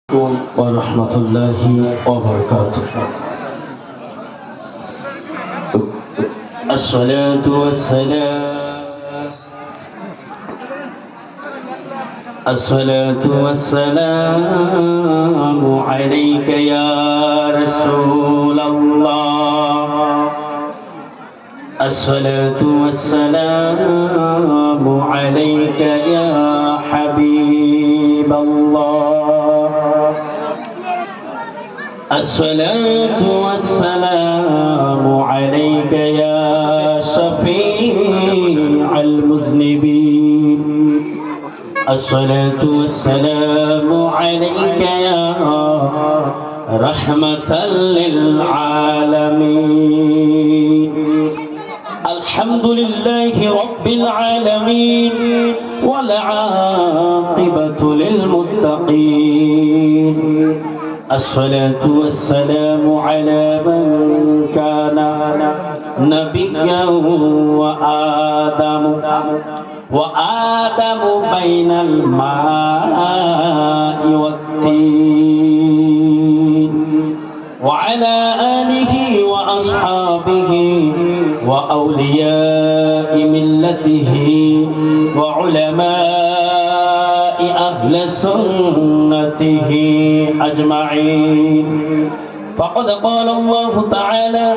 ওরহমতুল্লাহি ওয়াবারাকাতুহু আসসালাতু ওয়াসসালামু আলাইকা ইয়া রাসূলাল্লাহ আসসালাতু ওয়াসসালামু আলাইকা ইয়া হাবিবাল্লাহ الصلاة والسلام عليك يا شفيع المذنبين الصلاة والسلام عليك يا رحمة للعالمين الحمد لله رب العالمين والعاقبة للمتقين الصلاة والسلام على من كان نبيا وآدم بين الماء والطين وعلى آله وأصحابه وأولياء ملته وعلماء أهل سنته أجمعين فقد قال الله تعالى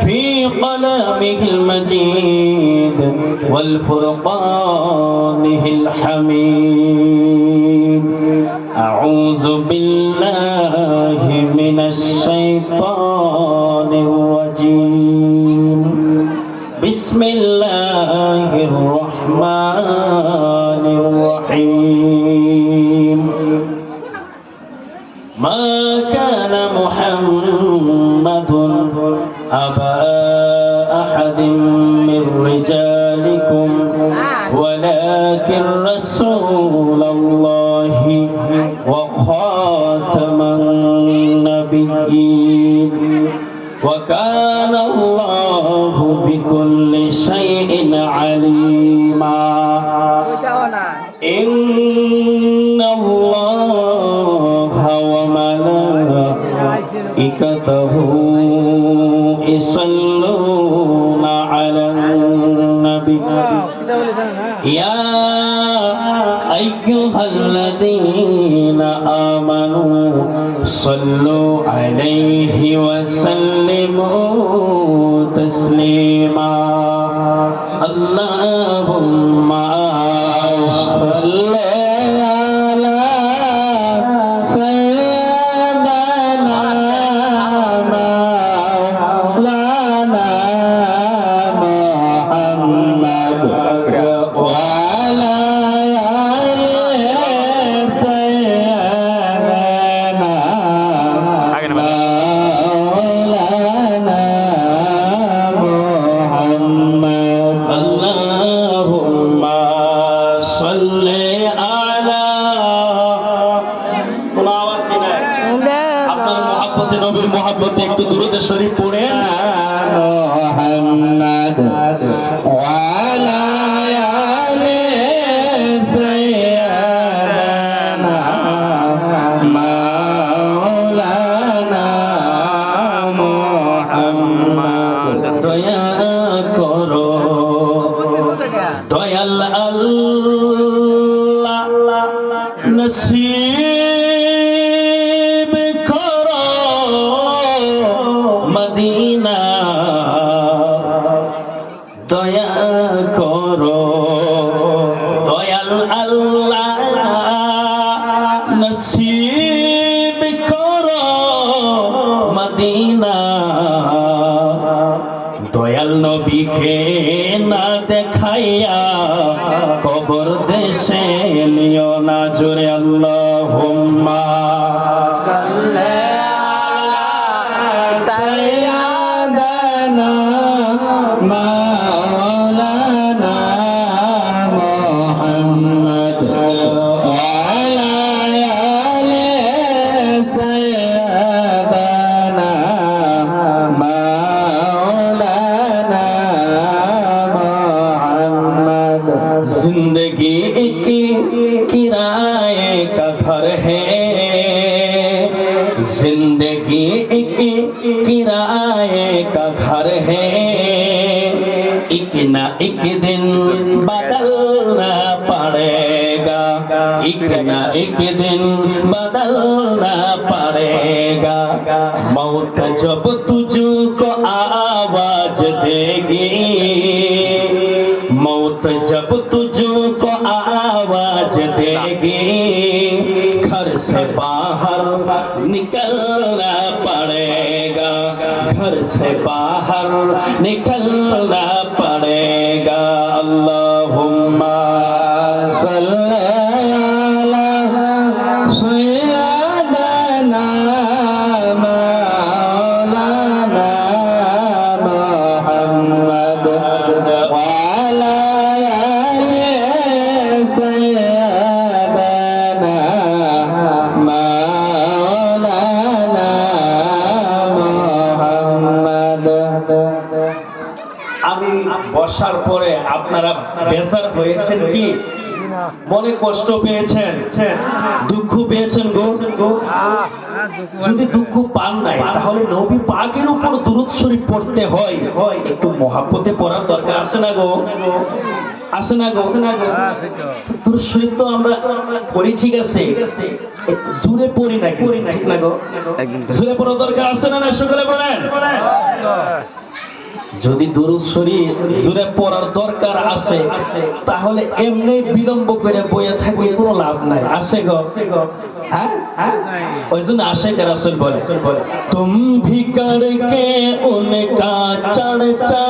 في كلامه المجيد والفرقانه الحميد أعوذ بالله من الشيطان الرجيم بسم الله الرحمن الرحيم ما كان محمد أبا أحد من رجالكم ولكن رسول الله وخاتم النبيين وكان الله بكل شيء عليما إن الله وملائكته يصلون على النبي يا أيها الذين آمنوا صلوا عليه وسلموا تسليما اللهم صل على سيدنا مولانا محمد وعلى آل سيدنا مولانا محمد اللهم صل على আপনার মহব্বতে নবীর মহব্বতে একটু দুরূদ শরীফ পড়ে মুহাম্মদ ওয়ালা আলি সাইয়্যিদানা মাওলানা মুহাম্মদ দয়া করো দয়াল আল্লাহ নসিব করো মদিনা দয়া করো দয়াল আল্লাহ নসিব করো মদিনা দয়াল নবীকে না দেখাইয়া কবর দেশে নিও না জোরে আল্লাহুম্মা সাল্লি আলা সাইয়্যিদানা মাওলানা মুহাম্মদ ওয়ালা আলি সাইয়্যিদানা মাওলানা মুহাম্মদ जिंदगी एक किराए का घर है, एक ना एक दिन बदलना पड़ेगा, एक ना एक दिन बदलना पड़ेगा। मौत जब तुझको आवाज देगी, मौत जब तुझको आवाज देगी, घर से बाहर निकलना पड़ेगा, घर से बाहर निकलना पड़ेगा। अल्लाहुम्मा सल्ली अला सय्यदना मौलाना मुहम्मद व अला आलि सय्यदना मौलाना মুহাম্মদ। আমি বসার পরে আপনারা বেজার হয়েছেন কি? মনে কষ্ট পেয়েছেন, দুঃখ পেয়েছেন গো? যদি দুঃখ পান নাই তাহলে নবী পাকের উপর দুরূদ শরীফ পড়তে হয়, একটু মহাব্বতে পড়ার দরকার আছে না গো? আছে না গো? দুরূদ শরীফ তো আমরা পড়ি ঠিক আছে, একটু জোরে পড়ি না, ঠিক না গো? জোরে পড়ার দরকার আছে না? সকলে বলেন। যদি দুরূদ শরীফ জোরে পড়ার দরকার আছে তাহলে এমনি বিলম্ব করে বইয়া থাকবে কোনো লাভ নাই। আসে গো? হ্যাঁ, ওই জন্য আশিক রাসূল বলে, তুম ভি করকে উনকা চর্চা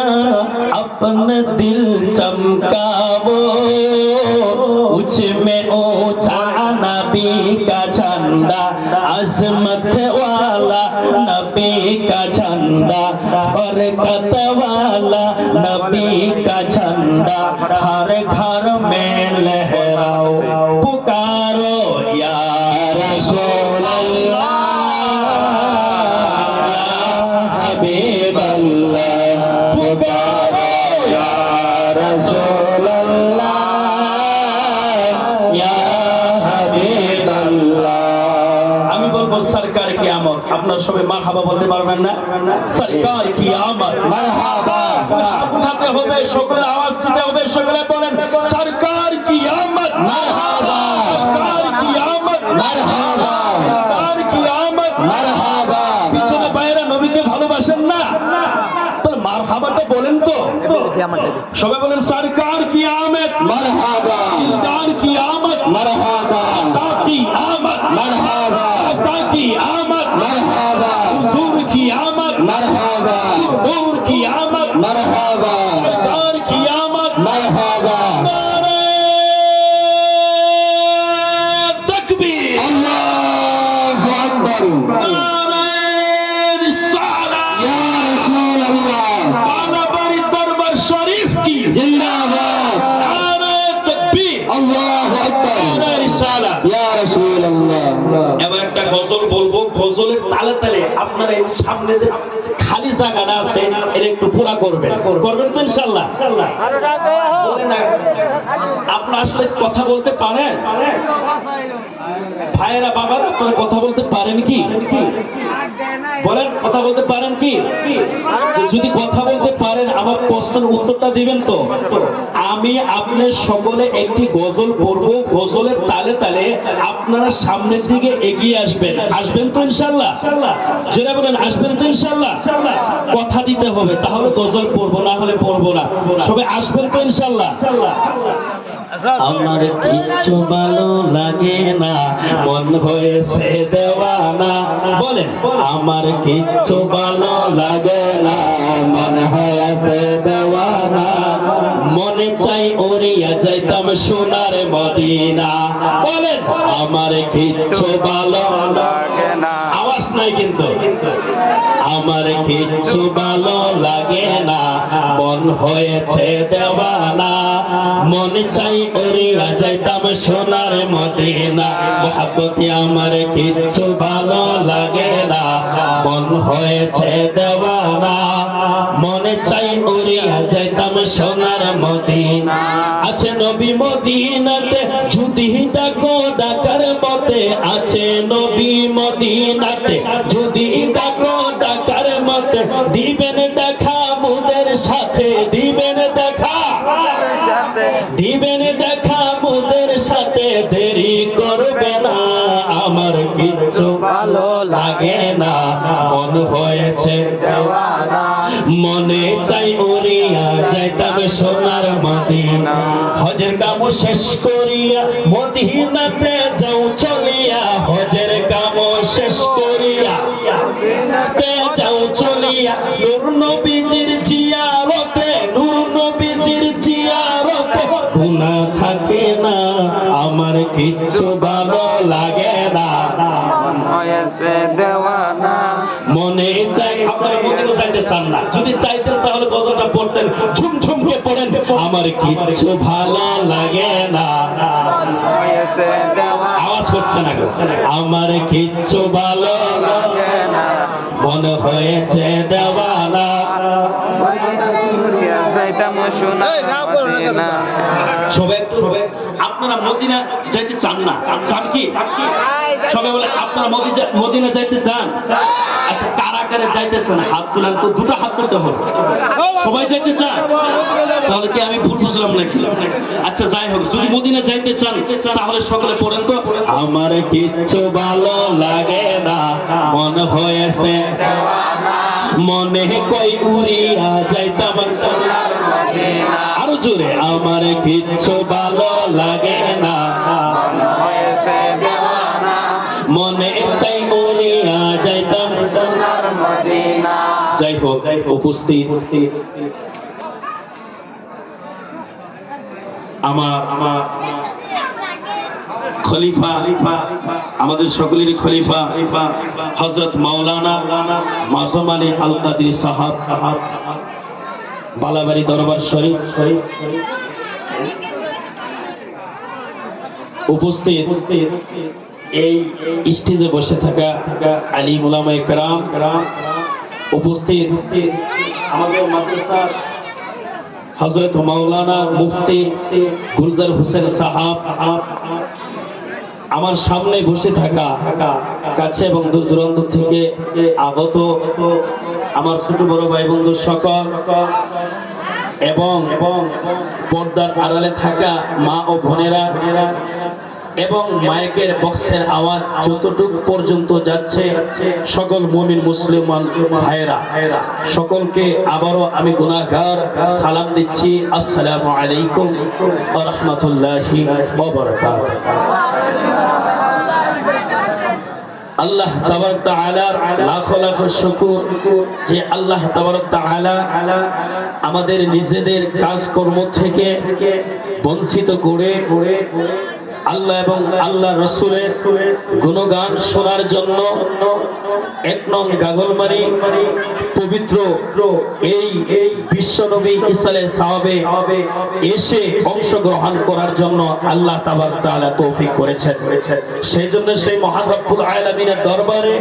अपना दिल चमकावो, उच में ऊंचा नबी का झंडा, अजमत वाला नबी का झंडा, बरकत वाला नबी का झंडा, हर घर में लहराओ, पुकारो या रसूल अल्लाह, या हबीब अल्लाह, पुकारो या रसूल अल्लाह, या हबीब अल्लाह। আমি বলবো সরকার কি আমত, আপনারা সবাই মারহাবা বলতে পারবেন না? সরকার কি আমত, মারহাবা। হাত উঠাতে হবে, সকলের আওয়াজ দিতে হবে, সকলে বলেন সরকার কি আমত, মারহাবা। সরকার কি আমত, মারহাবা। সরকার কি আমত, মারহাবা। পিছনে বাইরে নবীকে ভালোবাসেন না? মারহাবাটা বলেন তো সবাই, বলেন সরকার কি আমত, মারহাবা। দিলদার কি আমত, মারহাবা। আতা কি আমত, মারহাবা। আতা কি আমত, মারহাবা। হুজুর কি আমত, মারহাবা। নূর কি আমত, মারহাবা। সরকার কি আমত, মারহাবা। নারে তাকবীর, আল্লাহু আকবার, নারে রিসালাত, ইয়া রাসূলুল্লাহ, বানাবাড়ি দরবার শরীফ কি জিন্দাবাদ, নারে তাকবীর, আল্লাহু আকবার, নারে রিসালাত, ইয়া রাসূলুল্লাহ। এবার একটা গজল বলবো, গজলের তালে তালে আপনারা এই সামনে যে খালি জায়গাটা আছে এটা একটু পুরা করবেন, করবেন তো ইনশাআল্লাহ? বলেন না, আপনারা আসলে কথা বলতে পারেন? ভাইয়েরা বাবারা আপনারা কথা বলতে পারেন কি? বলেন কথা বলতে পারেন কি? যদি কথা বলতে পারেন আমার প্রশ্নের উত্তরটা দিবেন তো? আমি আপনি সকলে একটি গজল পড়বো, গজলের তালে তালে আপনারা সামনের দিকে এগিয়ে আসবেন, আসবেন তো ইনশাআল্লাহ? যেটা বলেন আসবেন তো ইনশাআল্লাহ? কথা দিতে হবে, তাহলে গজল পড়বো, না হলে পড়বো না। সবাই আসবেন তো ইনশাআল্লাহ? আমার কিচ্ছু ভালো লাগে না, মন হয়েছে দেওয়ানা। বলেন আমার কিচ্ছু ভালো লাগে না, মন হয়েছে দেওয়ানা। মনে চাই উড়িয়া যাইতাম সোনার মদিনা। বলেন আমার কিচ্ছু ভালো লাগে না, আওয়াজ নাই কিন্তু। আমার কিচ্ছু ভালো লাগে না, মন হয়েছে দেওয়ানা। মনে চাই উড়িয়া যাইতাম সোনার মদিনা। মহাব্বতে আমার কিচ্ছু ভালো লাগে না, মন হয়েছে দেওয়ানা। মনে চাই উড়িয়া যাইতাম সোনার মদিনা। আছে নবী মদিনাতে যদি ডাকো ডাকার মতে, আছে আছে নবী মদিনাতে, যদি ডাকো ডাকার মতে দিবেন দেখা মুদের সাথে, দিবেন দেখা, দিবেন দেখা মুদের সাথে, দেরি করবে না, আমার কিচ্ছু ভালো লাগে না, মন হয়েছে দেওয়ানা, মনে চাই উড়িয়া যাইতাম সোনার মদিনা, হজের কাম শেষ করিয়া মদিনাতে যাও চলিয়া, হজের কাম শেষ করিয়া মদিনাতে যাও চলিয়া, নূর নবীজির জিয়ারতে, নূর নবীজির জিয়ারতে গুনাহ থাকে না, আমার কিচ্ছু ভালো লাগে না, মন হয়েছে দেওয়ানা, মনে চাই। আপনারা মদিনা যাইতে চান না, যদি চাইতেন তাহলে গজলটা পড়তেন, ঝুমঝুমকে পড়েন, আমার কিচ্ছু ভালো লাগে না, আওয়াজ হচ্ছে না, আমার কিচ্ছু ভালো লাগে না, মন হয়েছে দেওয়ানা, সবাই একটু, আপনারা মদিনা যাইতে চান না, চান কি? সবাই বলে আপনারা মদিনা যাইতে চান? আচ্ছা, কারা কারা যাইতে চান হাত তুলেন তো, দুটো হাত তুলতে হবে। সবাই যাইতে চান? তাহলে কি আমি ভুল বুঝলাম নাকি? আচ্ছা যাই হোক, যদি মদিনা যাইতে চান তাহলে সকলে পড়েন তো, আমার কিচ্ছু ভালো লাগে না, মন হয়েছে মনে কই উড়িয়া যাইতাম, আরো জোরে, আমার কিচ্ছু ভালো লাগে না, মনে চাই উড়িয়া যাইতাম সোনার মদিনা। যাই হোক, উপস্থিত আমার খলিফা, আমাদের সকলেরই খলিফা হযরত মাওলানা মাসুম আলী আল কাদরি সাহাব, বালাবাড়ি দরবার শরীফ, উপস্থিত এই স্টেজে বসে থাকা আলিম উলামায়ে কেরাম, উপস্থিত আমাদের মাদ্রাসার হযরত মাওলানা মুফতি গুলজার হোসেন সাহাব, আমার সামনে বসে থাকা কাছে এবং দূর দূরান্ত থেকে আগত আমার ছোট বড় ভাই বন্ধু সকল, এবং পর্দার আড়ালে থাকা মা ও বোনেরা, এবং মাইকের বক্সের আওয়াজ যতটুকু পর্যন্ত যাচ্ছে সকল মুমিন মুসলমান ভাইরা, সকলকে আবারও আমি গুনাহগার সালাম দিচ্ছি, আসসালামু আলাইকুম ওয়া রাহমাতুল্লাহি ওয়া বারাকাতুহু। আল্লাহ তাবারক তাআলার লাখো লাখো শুকর যে আল্লাহ তাবারক তাআলা আমাদের নিজেদের কাজকর্ম থেকে বঞ্চিত করে আল্লাহ এবং আল্লাহ রাসূলের গুণগান শোনার জন্য ১ নং গাগলমারি পবিত্র এই বিশ্বনবী ইসলামের সাহাবে এসে অংশগ্রহণ করার জন্য আল্লাহ তাবারক তাআলা তৌফিক করেছেন। সেই জন্য সেই মহান রব্বুল আলামিনের দরবারে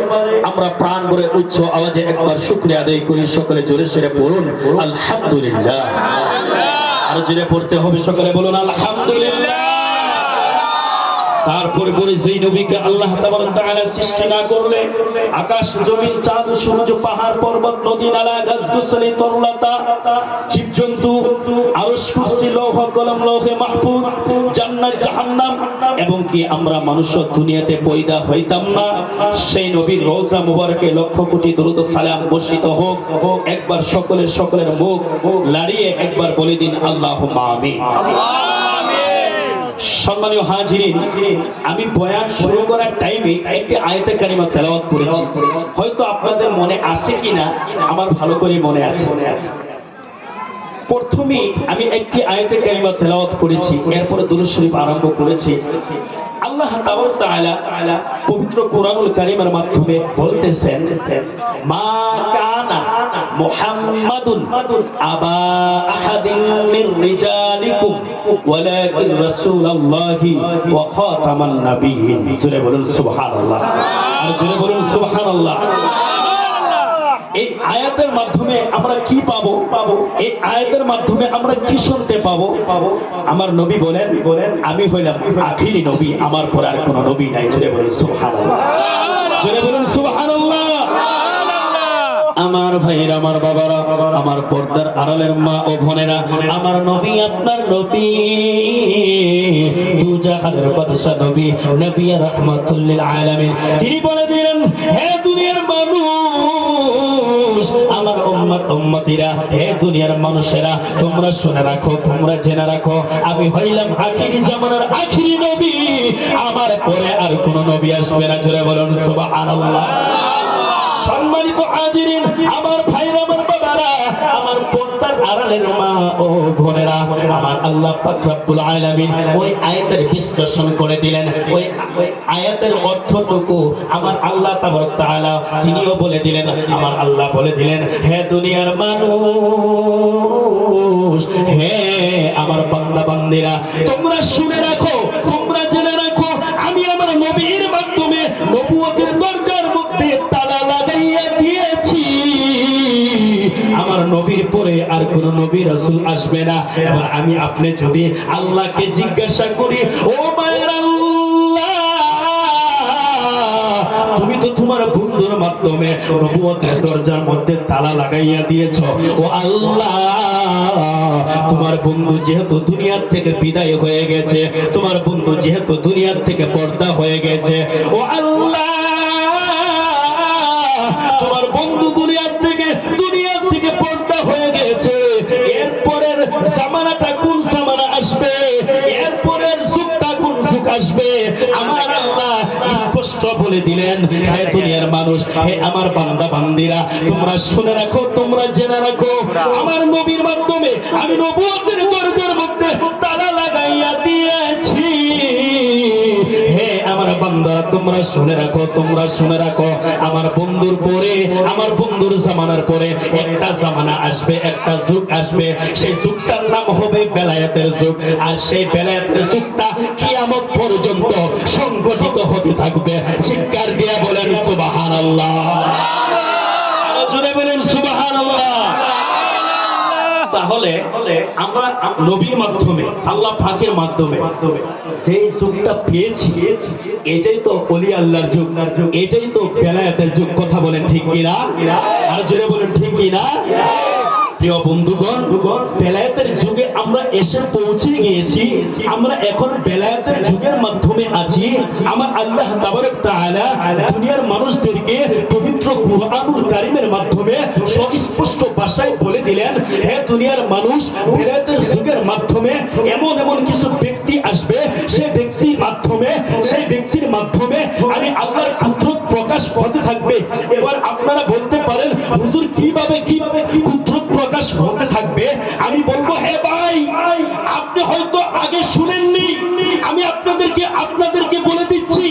আমরা প্রাণ ভরে উচ্চ আওয়াজে একবার শুকরিয়া আদায় করি। সকলে জোরে সোরে পড়ুন আলহামদুলিল্লাহ। আর জোরে পড়তে হবে, সকলে বলুন আলহামদুলিল্লাহ। তারপরে বলি, যেই নবীকে আল্লাহ তাবারক তাআলা সৃষ্টি না করলে আকাশ জমিন চাঁদ সূর্য পাহাড় পর্বত নদী নালা গাছগাছালি তরলতা জীবজন্তু আরশ কুরসি লৌহ কলম লৌহে মাহফুজ জান্নাত জাহান্নাম এবং কি আমরা মানুষ দুনিয়াতে পয়দা হইতাম না। সেই নবীর রওজা মুবারকে লক্ষ কোটি দরুদ সালাম বর্ষিত হোক। একবার সকলের মুখ লাড়িয়ে একবার বলে দিন আল্লাহুম্মা আমিন। সম্মানীয় হাজিরিন, আমি বয়ান শুরু করার টাইমে একটি আয়াতে কারিমা তেলাওয়াত করেছি, হয়তো আপনাদের মনে আছে কিনা আমার ভালো করে মনে আছে। প্রথমে আমি একটি আয়াতে কারিমা তেলাওয়াত করেছি, এরপরে দুরূদ শরীফ আরম্ভ করেছি। আল্লাহ তাবারক তাআলা পবিত্র কোরআনুল কারীমের মাধ্যমে বলতেছেন, মা কানা মুহাম্মাদুন আবা আহাদিন মির রিজালিকুম ওয়ালাকিন রাসূলুল্লাহি ওয়া খাতামান নাবিয়্যিন। জোরে বলুন সুবহানাল্লাহ, আর জোরে বলুন সুবহানাল্লাহ। এই আয়াতের মাধ্যমে আমরা কি পাবো? এই আয়াতের মাধ্যমে আমরা কি শুনতে পাবো? আমার নবী বলেন, আমি হইলাম আখিরি নবী, আমার পর আর কোনো নবী নাই। জোরে বলুন সুবহানাল্লাহ, জোরে বলুন সুবহানাল্লাহ। আমার ভাইরা, আমার বাবারা, আমার পর্দার আড়ালের মা ও বোনেরা, আমার নবী আপনার নবী, দু জাহানের বাদশা নবী, নবী রাহমাতুল লিল আলামিন। তিনি বলে দিলেন, হে দুনিয়ার মানুষ, আমার উম্মত উম্মতিরা, হে দুনিয়ার মানুষেরা, তোমরা শুনে রাখো, তোমরা জেনে রাখো, আমি হইলাম আখিরি জামানার আখিরি নবী, আমার পরে আর কোন নবী আসবে না। জোরে বলুন সুবহানাল্লাহ। সম্মানিত হাজিরিন, আমার ভাইরা, আমার বাবারা, আমার পর্দার আড়ালের মা ও বোনেরা, আমার আল্লাহ পাক রব্বুল আলামিন ওই আয়াতের বিশ্লেষণ করে দিলেন। ওই আয়াতের অর্থটুকু আমার আল্লাহ তাবারক তাআলা তিনিও বলে দিলেন। আমার আল্লাহ বলে দিলেন, হে দুনিয়ার মানুষ, হে আমার বান্দা বান্দিরা, তোমরা শুনে রাখো, তোমরা জেনে রাখো, আমি আমার নবীর মাধ্যমে নবুয়তের দরজার মধ্যে তালা লাগাইয়া দিয়েছি। আমার নবীর পরে আর কোন নবী রাসূল আসবে না। এবার আমি আপনি যদি আল্লাহকে জিজ্ঞাসা করি, ও মায়ের আল্লাহ, তুমি তো তোমার বন্ধুর মাধ্যমে নবুয়তের দরজার মধ্যে তালা লাগাইয়া দিয়েছো, ও আল্লাহ, তোমার বন্ধু যেহেতু দুনিয়ার থেকে বিদায় হয়ে গেছে, তোমার বন্ধু যেহেতু দুনিয়ার থেকে পর্দা হয়ে গেছে, ও আল্লাহ, তোমার বন্ধু দুনিয়ার থেকে পর্দা হয়ে গেছে, এরপরের জামানাটা কোন জামানা আসবে, এরপরের যুগটা কোন যুগ আসবে, আমার আল্লাহ স্পষ্ট বলে দিলেন। হে দুনিয়ার মানুষ, হে আমার বান্দা বান্দিরা, তোমরা শুনে রাখো, তোমরা জেনে রাখো, আমার নবীর মাধ্যমে আমি নবুয়তের দরজার মধ্যে তালা লাগাইয়া দিয়েছি। হে আমার বান্দারা, তোমরা শুনে রাখো, তোমরা শুনে রাখো, আমার বন্ধুর পরে, আমার বন্ধুর জামানার পরে একটা জামানা আসবে, একটা যুগ আসবে, সেই যুগটার নাম হবে বেলায়েতের যুগ। আর সেই বেলায়েতের যুগটা কিয়ামত পর্যন্ত সংগঠিত হতে থাকবে। চিৎকার দিয়ে বলেন সুবহানাল্লাহ, আরো জোরে বলেন সুবহানাল্লাহ। তাহলে আমরা নবীর মাধ্যমে, আল্লাহ পাকের মাধ্যমে সেই যুগটা পেয়েছি, এটাই তো ওলি আল্লাহর যুগ, এটাই তো বেলায়েতের যুগ। কথা বলেন ঠিক কিনা? আর জোরে বলেন ঠিক কিনা? প্রিয় বন্ধুগণ, বেলায়েতের যুগে আমরা এসে পৌঁছে গিয়েছি। আমরা এখন বেলায়েতের যুগের মাধ্যমে আছি। আমার আল্লাহ তাবারক তাআলা দুনিয়ার মানুষদেরকে পবিত্র কুরআনুল কারীমের মাধ্যমে সুস্পষ্ট ভাষায় বলে দিলেন, হে দুনিয়ার মানুষ, বেলায়েতের যুগের মাধ্যমে এমন এমন কিছু ব্যক্তি আসবে, সেই ব্যক্তির মাধ্যমে আমি আল্লাহর কুদরত প্রকাশ হতে থাকবে। এবার আপনারা বলতে পারেন, হুজুর কিভাবে কুদরত প্রকাশ হতে থাকবে? আমি বলবো, হে ভাই, আপনি হয়তো আগে শুনেননি, আমি আপনাদেরকে বলে দিচ্ছি।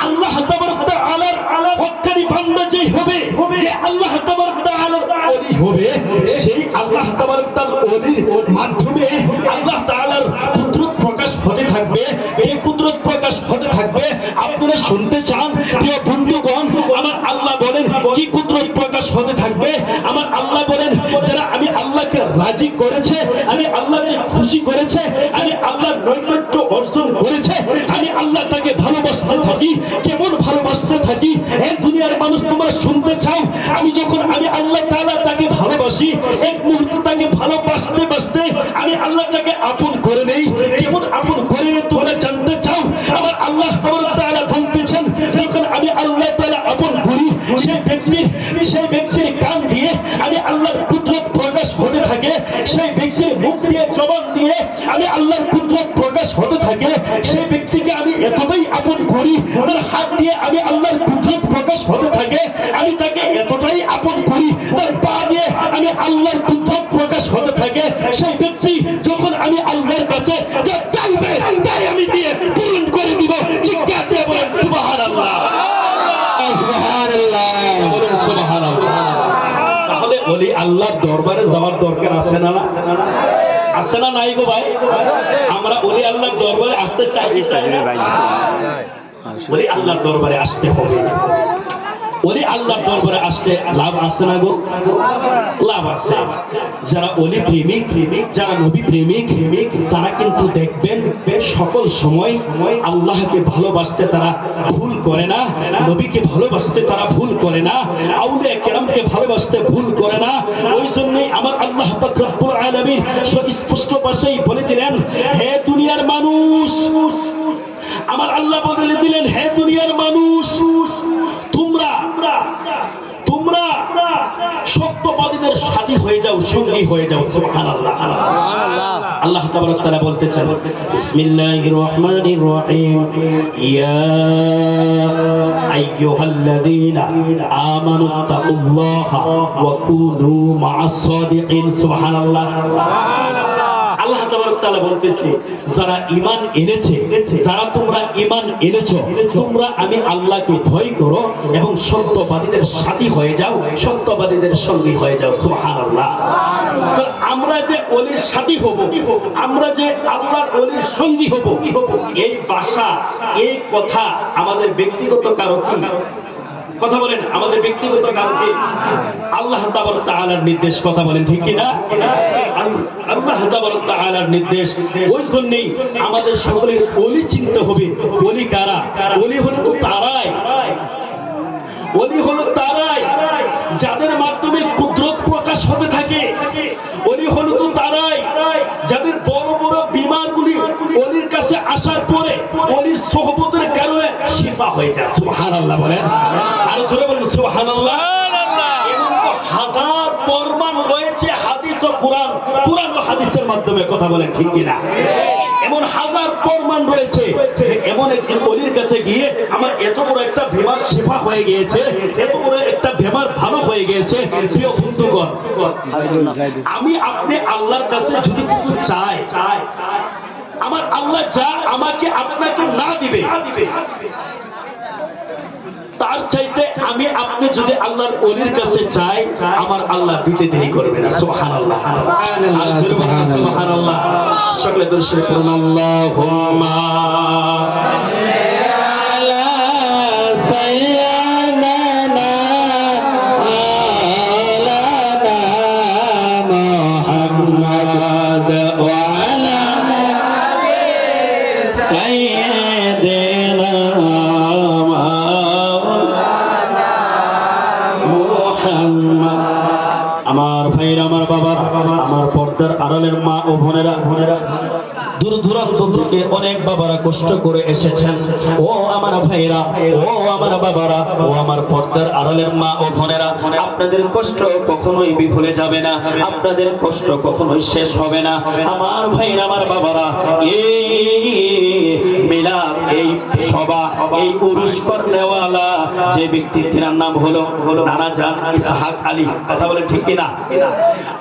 আল্লাহ তাবারক তাআলার হক্কানি বান্দা যেই হবে, যে আল্লাহ তাবারক তাআলার ওলি হবে, সেই আল্লাহ তাবারক তাআলার ওলির মাধ্যমে আল্লাহ তাআলার কুদরত প্রকাশ হতে থাকবে। এই কুদরত প্রকাশ হতে থাকবে। আপনারা শুনতে চান? প্রিয় বন্ধুগণ, আমার আল্লাহ বলেন কি কুদরত প্রকাশ হতে থাকবে? আমার আল্লাহ বলেন, যারা আমি আল্লাহকে রাজি করেছে, আমি আল্লাহকে খুশি করেছে, আমি আল্লাহর নৈকট্য অর্জন করেছে, আমি আল্লাহ তাকে ভালোবাসতে থাকি। কেমন ভালোবাসতে থাকি? এই দুনিয়ার মানুষ, তোমরা শুনতে চাও? আমি আল্লাহ তাআলা তাকে ভালোবাসি, এক মুহূর্তে তাকে ভালোবাসতে বাসতে আমি আল্লাহ তাকে আপন করে নেই। কেমন আপন করে নেই তোমরা জানতে চাও? আমার আল্লাহ তাবারক তাআলা বলতেছেন, যখন আমি আল্লাহ তাআলা আপন করি, সেই ব্যক্তির কান দিয়ে আমি আল্লাহর কুদরত প্রকাশ হতে থাকে, সেই ব্যক্তির মুখ দিয়ে, জবান দিয়ে আমি আল্লাহর কুদরত প্রকাশ হতে থাকে। সেই ব্যক্তিকে আমি এতটাই আপন করি, তার হাত দিয়ে আমি আল্লাহর কুদরত প্রকাশ হতে থাকে, আমি তাকে এতটাই আপন করি, তার পা দিয়ে আমি আল্লাহর কুদরত প্রকাশ হতে থাকে। সেই ব্যক্তি যখন আমি আল্লাহর কাছে যা চাইবে তাই আমি দিয়ে পূরণ করে দিব। চিৎকার দিয়ে বলেন সুবহানাল্লাহ, সুবহানাল্লাহ, বলেন সুবহানাল্লাহ। তাহলে ওলি আল্লাহর দরবারে যাওয়ার দরকার আছে না? আছে না নাই গো ভাই? আমরা ওলি আল্লাহর দরবারে আসতে চাই ভাই, ওলি আল্লাহর দরবারে আসতে হবে। ওলি আল্লাহর দরবারে আসলে লাভ আছে না গো? লাভ আছে। যারা ওলি প্রেমিক, যারা নবী প্রেমিক, তারা কিন্তু দেখবেন সকল সময় আল্লাহকে ভালোবাসতে তারা ভুল করে না, নবীকে ভালোবাসতে তারা ভুল করে না, আউলিয়া কেরামকে ভালোবাসতে ভুল করে না। ওই জন্যই আমার আল্লাহ পাক রব্বুল আলামিন স্পষ্ট ভাষায় বলে দিলেন, হে দুনিয়ার মানুষ, আমার আল্লাহ বলে দিলেন, হে দুনিয়ার মানুষ, তোমরা সত্যবাদীদের সাথী হয়ে যাও, সঙ্গী হয়ে যাও। সুবহানাল্লাহ। আল্লাহ তাবারক তাআলা বলতেছেন, বিসমিল্লাহির রহমানির রহিম, ইয়া আইয়ুহাল্লাযীনা আমানুত্তাকুল্লাহা ওয়া কুনু মা'আস সাদিকিন। সুবহানাল্লাহ। আল্লাহ তাবারক তাআলা বলতেছে, যারা ঈমান এনেছে, যারা তোমরা ঈমান এনেছো, তোমরা আমি আল্লাহকে ভয় করো এবং সত্যবাদীদের সাথী হয়ে যাও, সত্যবাদীদের সঙ্গী হয়ে যাও। সুবহানাল্লাহ। তো আমরা যে ওলির সাথী হব, আমরা যে আল্লাহর ওলির সঙ্গী হব, এই ভাষা, এই কথা আমাদের ব্যক্তিগত কারো কি? কথা বলেন, আমাদের ব্যক্তিগত কারণে আল্লাহ তাবারক তাআলার নির্দেশ। কথা বলেন ঠিক কি না? আল্লাহ তাবারক তাআলার নির্দেশ। ওই জন্যই আমাদের সকলের ওলি চিনতে হবে। ওলি কারা? ওলি হলো তো তারাই, ওলি হলো তারাই যাদের মাধ্যমে কুদরত প্রকাশ হতে থাকে। ওলি হলো তো তারাই যাদের বড় বড় বিমারগুলি ওলির কাছে আসার পরে ওলির সোহবতের কারণে শিফা হয়ে যায়। সুবহানাল্লাহ বলেন, আরো জোরে বলুন সুবহানাল্লাহ। এমন তো হাজার প্রমাণ রয়েছে হাদিস ও কোরআন, কোরআন ও হাদিসের মাধ্যমে। কথা বলেন ঠিক কিনা? এমন হাজার প্রমাণ রয়েছে যে এমন একজন ওলির কাছে গিয়ে আমার এত বড় একটা বিমার শিফা হয়ে গিয়েছে, এত বড় একটা বিমার ভালো হয়ে গিয়েছে। প্রিয় বন্ধুগণ, আমি আপনি আল্লাহর কাছে যদি কিছু চাই, আমার আল্লাহ যা আমাকে আপনাকে না দিবে, তার চাইতে আমি আপনি যদি আল্লাহর ওলির কাছে চাই, আমার আল্লাহ দিতে দেরি করবে না। সুবহানাল্লাহ। সুবহানাল্লাহ। সকলে দরুদ শরীফ পড়ুন। আল্লাহুম্মা আলা সাইয়্যিদানা মাওলানা মুহাম্মদ ওয়া আলা সাইয়্যিদিনা আমার ভাইরা, আমার বাবা, আমার পর্দার আড়ালের মা ও বোনেরা, দূর দূরান্ত থেকে অনেক বাবারা কষ্ট করে এসেছেন। ও আমার ভাইরা, ও আমার বাবারা, ও আমার পর্দার আড়ালের মা ও বোনেরা, আপনাদের কষ্ট কখনোই বিফলে যাবে না, আপনাদের কষ্ট কখনোই শেষ হবে না। আমার ভাইরা, আমার বাবারা, এই মিলাদ, এই সভা, এই উরুস করনেওয়ালা যে ব্যক্তি, তিনার নাম হলো নানাজান ইসহাক আলী। কথা বলে ঠিক কিনা?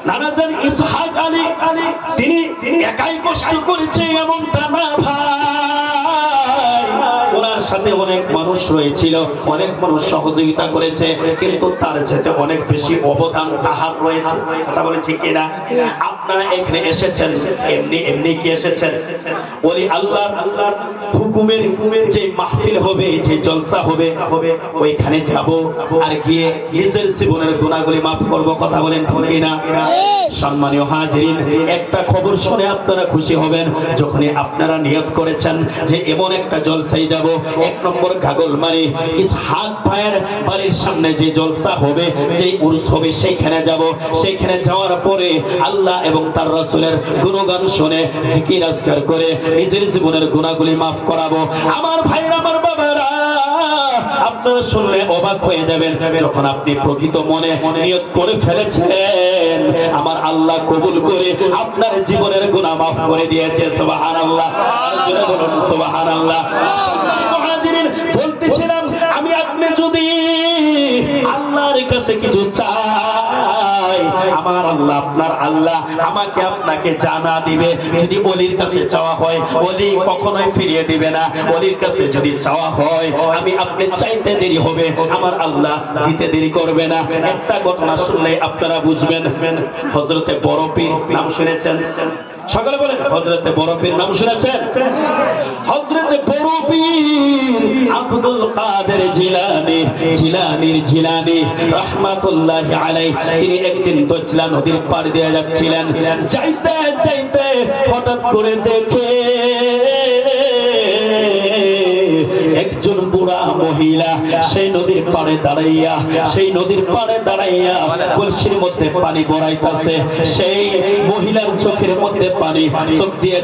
নানাজান ইসহাক আলী তিনি একাই কষ্ট করেছে এমনটা না ভাই, ওনার সাথে অনেক মানুষ রয়েছিল, অনেক মানুষ সহযোগিতা করেছে, কিন্তু তার যেতে অনেক বেশি অবদান তাহার রয়েছে। কথা বলে ঠিক কিনা? আপনারা এখানে এসেছেন এমনি এমনি কি এসেছেন? ওলি আল্লাহর হুকুমের যে মাহফিল হবে, যে জলসা হবে, ওইখানে যাব আর গিয়ে নিজের জীবনের গুনাহগুলি মাফ করব। কথা বলেন ঠিক কিনা? সম্মানীয় হাজিরিন, একটা খবর শুনে আপনারা খুশি হবেন। যখনই আপনারা নিয়ত করেছেন যে এমন একটা জলসায় যাব, 1 নম্বর গাগলমারি ইসহাক ভাইয়ের বাড়ির সামনে যে জলসা হবে, যে উরুস হবে, সেইখানে যাব। সেইখানে যাওয়ার পরে আল্লাহ এবং তার রাসূলের গুণগান শুনে জিকির আজকার করে নিজের জীবনের গুনাহগুলি মাফ করাবো। আমার ভাইরা, আমার বাবারা, আপনারা শুনলে অবাক হয়ে যাবেন। যখন আপনি প্রকৃত মনে নিয়ত করে ফেলেছেন, আমার আল্লাহ কবুল করে আপনার জীবনের গুনাহ মাফ করে দিয়েছে। সুবহানাল্লাহ। আর জোরে বলুন সুবহানাল্লাহ। সম্মানিত হাজিরিন, বলতেছিলাম আমি আপনি যদি আল্লাহর কাছে কিছু চাই, আমার আল্লাহ, আপনার আল্লাহ আমাকে আপনাকে জানা দিবে। যদি ওলির কাছে চাওয়া হয়, ওলি কখনোই ফিরিয়ে দিবে না। ওলির কাছে যদি চাওয়া হয়, আমি আপনি চাইতে দেরি হবে, আমার আল্লাহ দিতে দেরি করবে না। একটা ঘটনা শুনলে আপনারা বুঝবেন। হযরতে বড় পীর নাম শুনেছেন? সকলে বলেন হযরতে বড় পীর নাম শুনেছেন? হযরতে বড় পীর আব্দুল কাদের জিলানী, জিলানী রাহমাতুল্লাহি আলাইহি, তিনি একদিন দজলা নদীর পার দিয়ে যাচ্ছিলেন। যাইতে যাইতে হঠাৎ করে দেখে একজন বুড়া মহিলা সেই নদীর পাড়ে দাঁড়াইয়া কলসির মধ্যে পানি ভরাইতেছে। সেই মহিলার চোখের মধ্যে পানি, চোখ দিয়ে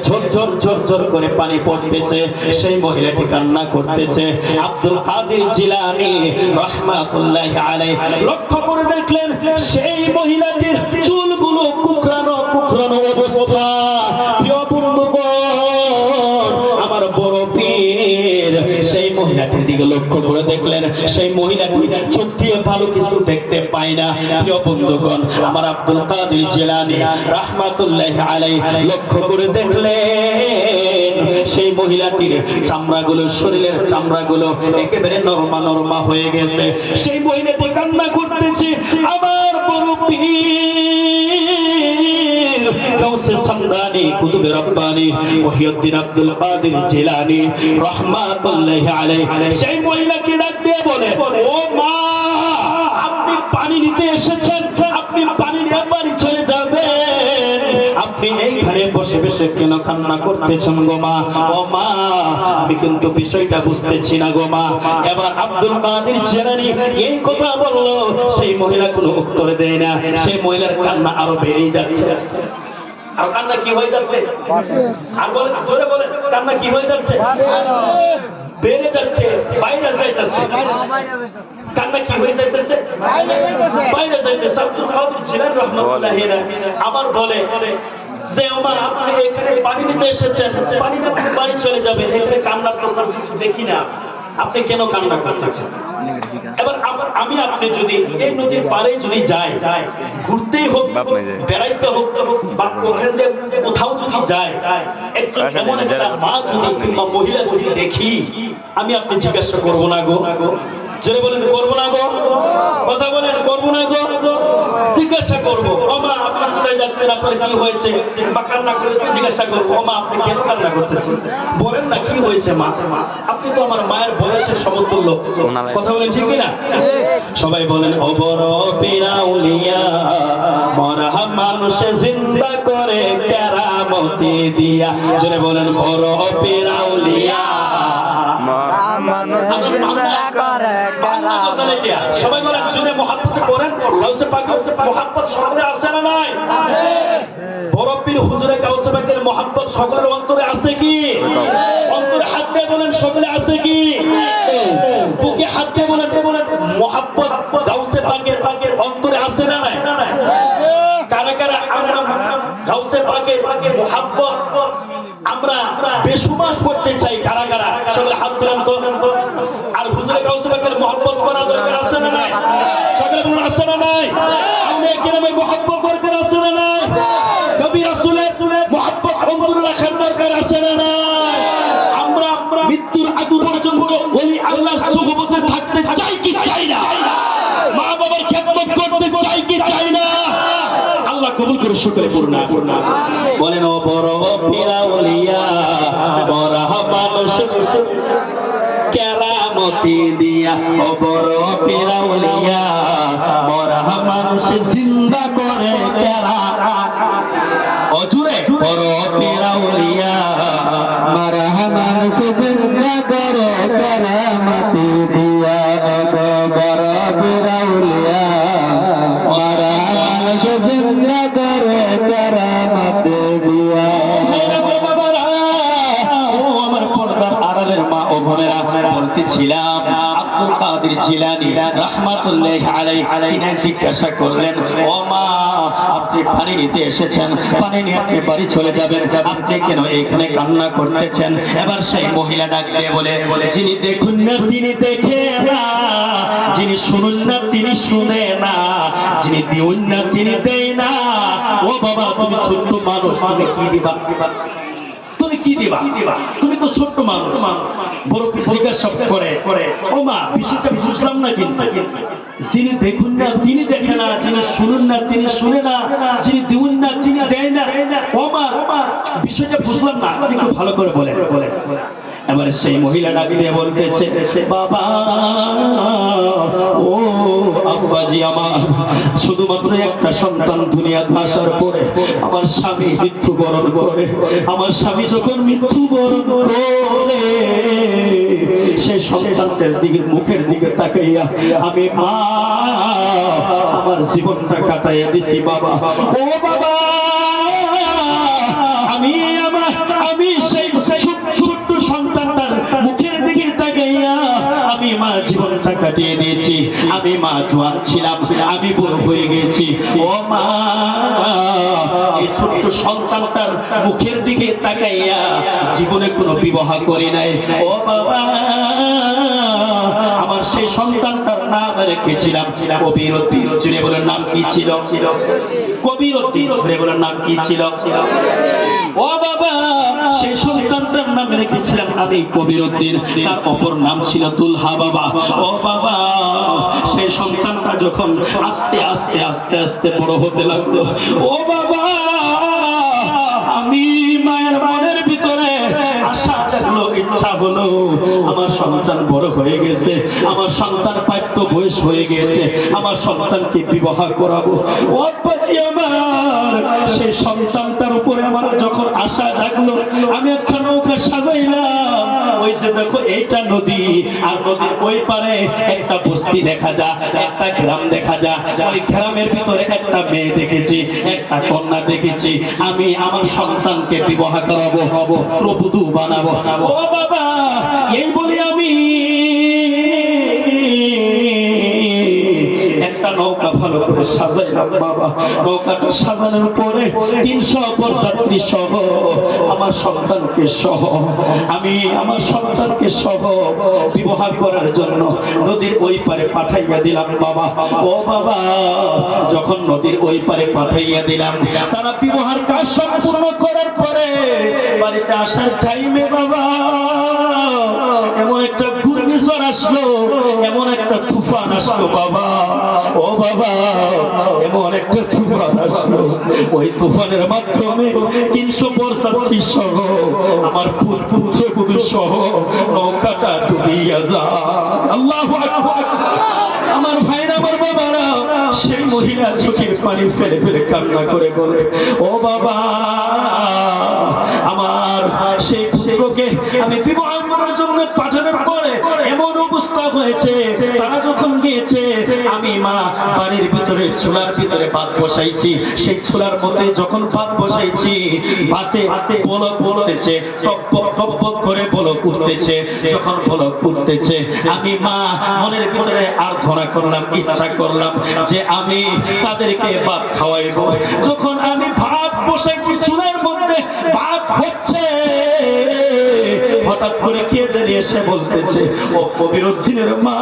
ঝরঝর করে পানি পড়তেছে। সেই মহিলাটি কান্না করতেছে। আব্দুল কাদের জিলানী রাহমাতুল্লাহি আলাইহি লক্ষ্য করে দেখলেন সেই মহিলাটির চুলগুলো কুকরানো অবস্থা। প্রিয় বন্ধুগণ, আমার বড় পীর সেই মহিলাটির দিকে লক্ষ্য করে দেখলেন সেই মহিলাটি চোখ দিয়ে ভালো কিছু দেখতে পায় না। প্রিয় বন্ধুগণ, আমার আব্দুল কাদের জিলানী রাহমাতুল্লাহি আলাইহি লক্ষ্য করে দেখলেন সেই মহিলাটির চামড়াগুলো, শরীরের চামড়াগুলো একেবারে নরমা হয়ে গেছে। সেই মহিলাটি কান্না করতেছে। আমার বড় পীর গাউসে সামদানি কুতুবে রব্বানি মহিউদ্দিন আব্দুল কাদের জিলানী রাহমাতুল্লাহি আলাইহি সেই মহিলাকে ডাক দিয়ে বলে, ও মা, আপনি পানি নিতে এসেছেন, আপনি পানি নিয়ে বাড়ি চলে যাবেন, আপনি এইখানে বসে বসে কেন কান্না করতেছেন গো মা? ও মা, আমি কিন্তু বিষয়টা বুঝতেছি না গো মা। এবার আব্দুল কাদের জিলানী এই কথা বললো, সেই মহিলা কোনো উত্তর দেয় না। সেই মহিলার কান্না আরো বেড়েই যাচ্ছে। আর কান্না কি হয়ে যাচ্ছে? আর বলে, জোরে বলে, কান্না কি হয়ে যাচ্ছে? বেড়ে যাচ্ছে, বাইরে যাইতেছে। কান্না কি হয়ে যাইতেছে? বাইরে যাইতেছে। আব্দুল কাদের জিলানী রাহমাতুল্লাহি আলাইহি আবার বলে যে, ওমা, আপনি এখানে পানি নিতে এসেছেন, পানি নিয়ে আপনি বাড়ি চলে যাবেন, এখানে কান্নার তো কিছু দেখি না, আপনি কেন কান্না করতেছেন? এবার আমি আপনি যদি এই নদীর পাড়ে যদি যাই, ঘুরতেই হোক, বেড়াইতে হোক, বা ওখানে কোথাও যদি যাই, একজন এমন একটা মা যদি কিংবা মহিলা যদি দেখি, আমি আপনি জিজ্ঞাসা করবো না গো? জোরে বলেন, করবো না গো? কথা বলেন, করবো না গো? জিজ্ঞাসা করবো, ও মা, আপনি কোথায় যাচ্ছেন, আপনার কি হয়েছে? বা কান্না করে জিজ্ঞাসা করবো, ও মা, আপনি কেন কান্না করতেছেন? বলেন না, কি হয়েছে মা? আপনি তো আমার মায়ের বয়সের সমতুল্য। কথা বলেন, ঠিক না? সবাই বলেন, ও বড় পীর আউলিয়া, মরা মানুষ জিন্দা করে কেরামতি দিয়া। জোরে বলেন, বড় পীর আউলিয়া, সবাই বলেন, জোরে মহাব্বতে পড়েন। গাউসে পাকের মহাব্বত সকলে আছে না নাই? বড় পীর হুজুরে গাউসে পাকের মহাব্বত সকলের অন্তরে আছে কি? অন্তরে হাত দিয়ে বলেন, সকলে আছে কি? বুকে হাত দিয়ে বলেন, মহাব্বত গাউসে পাকের অন্তরে আছে না নাই? কারা কারা আমরা গাউসে পাকের মহাব্বত আমরা বেসুমার করতে চাই? কারা কারা সকলে হাত তুলেন তো। আর হুজুরে গাউসে পাকের মহব্বত করা দরকার আছে না নাই? সকলে বলুন, আছে না নাই? আউলিয়া কিরামের মহব্বত দরকার আছে না নাই? নবী রাসূলের মহব্বত অন্তরে রাখার দরকার আছে না নাই? আমরা মৃত্যুর আগ পর্যন্ত ওলি আল্লাহর সুহবতে থাকতে চাই কি চাই না? মা বাবার খেদমত করতে চাই কি চাই না? আল্লাহ কবুল করে সকলে পূর্ণ বলেন, ও বড় পীর আউলিয়া, বড় মানুষ কেরামতি দিয়া। ও বড় পীর আউলিয়া, বড় মানুষ জিন্দা করে ও জুড়ে, বড় পীর আউলিয়া, বড় মানুষ জিন্দা করে কেরামতি দিয়া। বড় পীর আউলিয়া, বড় মানুষ জিন্দা করে কেরামতি দিয়া। বলতেছিলাম আব্দুল কাদের জিলানী রাহমাতুল্লাহি আলাইহি জিজ্ঞাসা করলেন, ও মা, আপনি পানি নিতে এসেছেন, পানি নিয়ে আপনি বাড়ি চলে যাবেন, আপনি কেন এখানে কান্না করতেছেন? এবার সেই মহিলা ডাক দিয়ে বলে, যিনি দেখুন না তিনি দেখে না, যিনি শুনুন না তিনি শুনে না, যিনি দিউন না তিনি দেয় না। ও বাবা, তুমি ছোট্ট মানুষ, তুমি কি দিবা? তুমি কি দিবা? তুমি তো ছোট্ট মানুষ। বড় জিজ্ঞাসা করে, ও মা বিষয়টা বুঝলাম না, কিন্তু যিনি দেখুন না তিনি দেখে না, যিনি শুনুন না তিনি শুনে না, যিনি দিউন না তিনি দেয় না। ও মা বিষয়টা বুঝলাম না, একটু ভালো করে বলে। এবারে সেই মহিলা ডাক দিয়ে বলতেছে, বাবা ও আব্বাজি আমার, শুধুমাত্র একটা সন্তান দুনিয়াতে আসার পরে আমার স্বামী মৃত্যুবরণ করে। আমার স্বামী যখন মৃত্যুবরণ করে সেই সন্তানদের দিকে মুখের দিকে তাকাইয়া আমি মা আমার জীবনটা কাটাইয়া দিছি বাবা। ও বাবা আমি সেই ছোট্ট সন্তানটার মুখের দিকে তাকাইয়া আমি মা জীবনটা কাটিয়ে দিয়েছি। আমি মা জোয়ান ছিলাম, আমি বড় হয়ে গেছি। ও মা এই ছোট্ট সন্তানটার মুখের দিকে তাকাইয়া জীবনে কোনো বিবাহ করি নাই। ও বাবা আমার সেই সন্তানটার নাম রেখেছিলাম কবিরউদ্দিন। জুড়ে বলেন নাম কি ছিল? কবিরউদ্দিন। জুড়ে বলেন নাম কি ছিল? ও বাবা সেই সন্তানটার নাম রেখেছিলাম আমি কবিরউদ্দিন, তার অপর নাম ছিল দুলহা বাবা। ও বাবা সেই সন্তানটা যখন আস্তে আস্তে আস্তে আস্তে বড় হতে লাগলো, ও বাবা আমি মায়ের মনের ভিতরে আশা জাগলো, ইচ্ছা হলো আমার সন্তান বড় হয়ে গেছে, আমার সন্তান প্রাপ্ত বয়স হয়ে গেছে, আমার সন্তানকে বিবাহ করাবো। ও বাবা আমার সেই সন্তানটার উপরে আমার যখন আশা জাগলো, আমি একটা নৌকা সাজাইলাম। ওই যে দেখো এইটা নদী, আর নদীর ওই পারে একটা বস্তি দেখা যায়, একটা গ্রাম দেখা যায়। ওই গ্রামের ভিতরে একটা মেয়ে দেখেছি, একটা কন্যা দেখেছি। আমি আমার সন্তানকে বিবাহ করাবো, পুত্রবধূ বানাবো। ও বাবা এই বলি আমি একটা নৌকা ভালো করে সাজাইলাম বাবা। নৌকাটা সাজানোর পরে 300 অপর যাত্রী সহ আমার সন্তানকে সহ আমি আমার সন্তানকে সহ বিবাহ করার জন্য নদীর ওই পারে পাঠাইয়া দিলাম বাবা। ও বাবা যখন নদীর ওই পারে পাঠাইয়া দিলাম, তারা বিবাহের কাজ সম্পূর্ণ করার পরে বাড়িতে আসার টাইমে বাবা এমন একটা ঘূর্ণিঝড় আসলো, এমন একটা তুফান আসলো বাবা। ও বাবা এমন একটা তুফান আসলো, ওই তুফানের মাধ্যমে 300 যাত্রী সহ আমার পুত্রবধূ সহ নৌকাটা ডুবিয়া যায়। আল্লাহু আকবার। আমার ভাইরা আমার বাবারা সেই মহিলা চোখের পানি ফেলে ফেলে কান্না করে বলে, ও বাবা আমার সেই পুত্রকে আমি বিবাহ করার জন্য পাঠানোর পরে এমন অবস্থা হয়েছে, তারা যখন গিয়েছে আমি মা বাড়ির ভিতরে চুলার ভিতরে ভাত বসাইছি। সেই চুলার মধ্যে যখন ভাত বসাইছি ভাতে বলক বলতেছে, টকপক টকপক করে বলক উঠতেছে। যখন বলক উঠতেছে আমি মা মনের ভিতরে আর ধরা করলাম, ইচ্ছা করলাম যে আমি তাদেরকে ভাত খাওয়াইব। যখন আমি ভাত বসাইছি চুলার মধ্যে ভাত হচ্ছে, হঠাৎ করে কে জানি এসে বলতেছে, ও কবিরউদ্দিনের মা,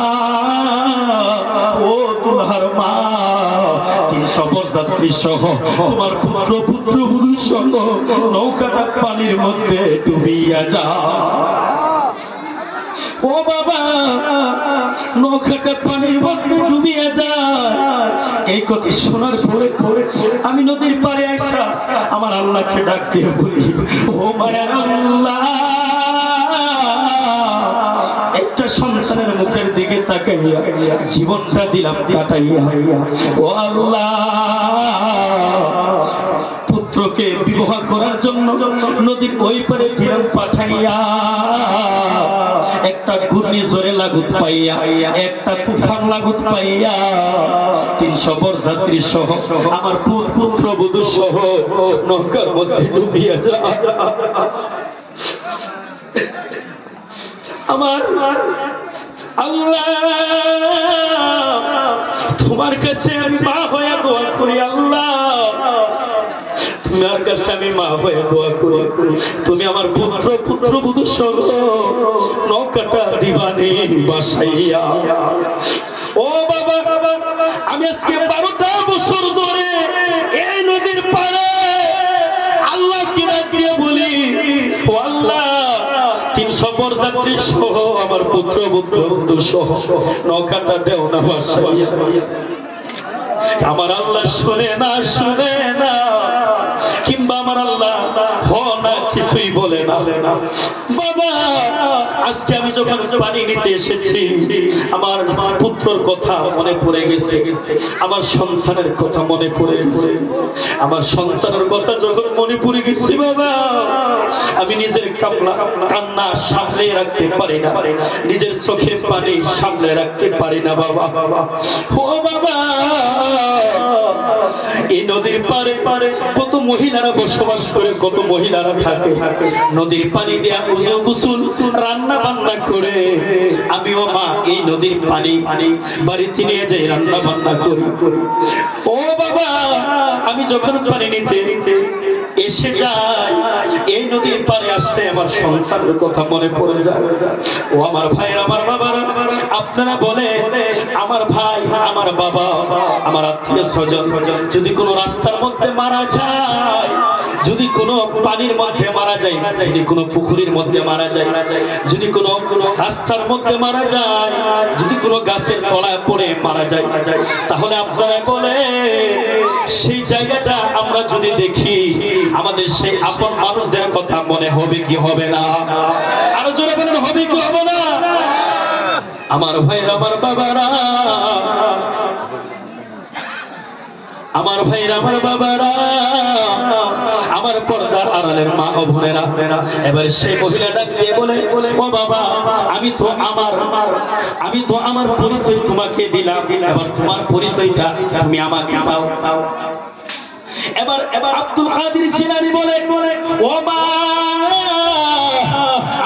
ও দুলহার মা, 300 যাত্রী সহ তোমার পুত্রবধূ সহ নৌকাটা পানির মধ্যে ডুবিয়া যায়। ও বাবা নৌকাটা পানির মধ্যে ডুবিয়া যায়। এই কথা শোনার পরে আমি নদীর পাড়ে আসা আমার আল্লাহকে ডাক দিয়ে বলি, ও মায়ার আল্লাহ একটা সন্তানের মুখের দিকে তাকাইয়া জীবনটা দিলাম কাটাইয়া। ও আল্লাহ পুত্রকে বিবাহ করার জন্য নদীর ওই পারে দিলাম পাঠাইয়া, একটা ঘূর্ণিঝড়ে লাগুত পাইয়া, একটা তুফান লাগুত পাইয়া 300 যাত্রী সহ আমার পুত্রবধূ সহ নৌকার মধ্যে ডুবিয়া যায়। আমার আল্লাহ তোমার কাছে আমি মা হয়ে দোয়া করি, আল্লাহ তোমার কাছে আমি মা হয়ে দোয়া করি, তুমি আমার পুত্রবধূ সহ নৌকাটা দিবানে বাসাইয়া। ও বাবা আমি আজকে 12টা বছর ধরে এই নদীর পাড়ে আল্লাহকে ডাক দিয়ে বলি, ও বরযাত্রী সহ আমার পুত্র বধূ সহ নৌকাটা দেও না ভাসাইয়া। আমার আল্লাহ শুনে না কিংবা আমার আল্লাহ হ না কিছুই বলে না। বাবা আজকে আমি যখন পানি নিতে এসেছি আমার পুত্রর কথা মনে পড়ে গেছে, আমার সন্তানের কথা মনে পড়ে গেছে। আমার সন্তানের কথা যখন মনে পড়ে গেছে বাবা আমি নিজের কান্না সামলে রাখতে পারি না, নিজের চোখের পানি সামলে রাখতে পারি না বাবা। ও বাবা এই নদীর পারে কত মহিলারা বসবাস করে, কত মহিলারা থাকে, নদীর পানি দিয়ে উযু গোসল রান্না বান্না করে আমিও মা এই নদীর পানি বাড়িতে নিয়ে যাই রান্না বান্না করি। ও বাবা আমি যখন পানি নিতে এসে যাই এই নদীর পারে আসলে আমার সন্তানের কথা মনে পড়ে যায়। ও আমার ভাই আমার বাবারা আপনারা বলে আমার ভাই আমার বাবা আমার আত্মীয় স্বজন যদি কোনো রাস্তার মধ্যে মারা যায়, যদি কোনো পানির মধ্যে মারা যায়, যদি কোনো পুকুরের মধ্যে মারা যায়, যদি কোনো রাস্তার মধ্যে মারা যায়, যদি কোনো গাছের তলায় পড়ে মারা যায়, তাহলে আপনারা বলে সেই জায়গাটা আমরা যদি দেখি আমাদের সেই আপন মানুষদের কথা মনে হবে কি হবে না? আরো জোরে বলেন হবে কি হবে না? আমার ভাইরা আমার বাবারা আমার ভাইরা আমার বাবারা আমার পর্দার আড়ালের মা ও বোনেরা এবার সেই মহিলা ডাক দিয়ে বলে ও বাবা আমি তো আমার পরিচয় তোমাকে দিলাম, এবার তোমার পরিচয়টা তুমি আমাকে দাও। এবার আব্দুল কাদের জিলানী বলে ও মা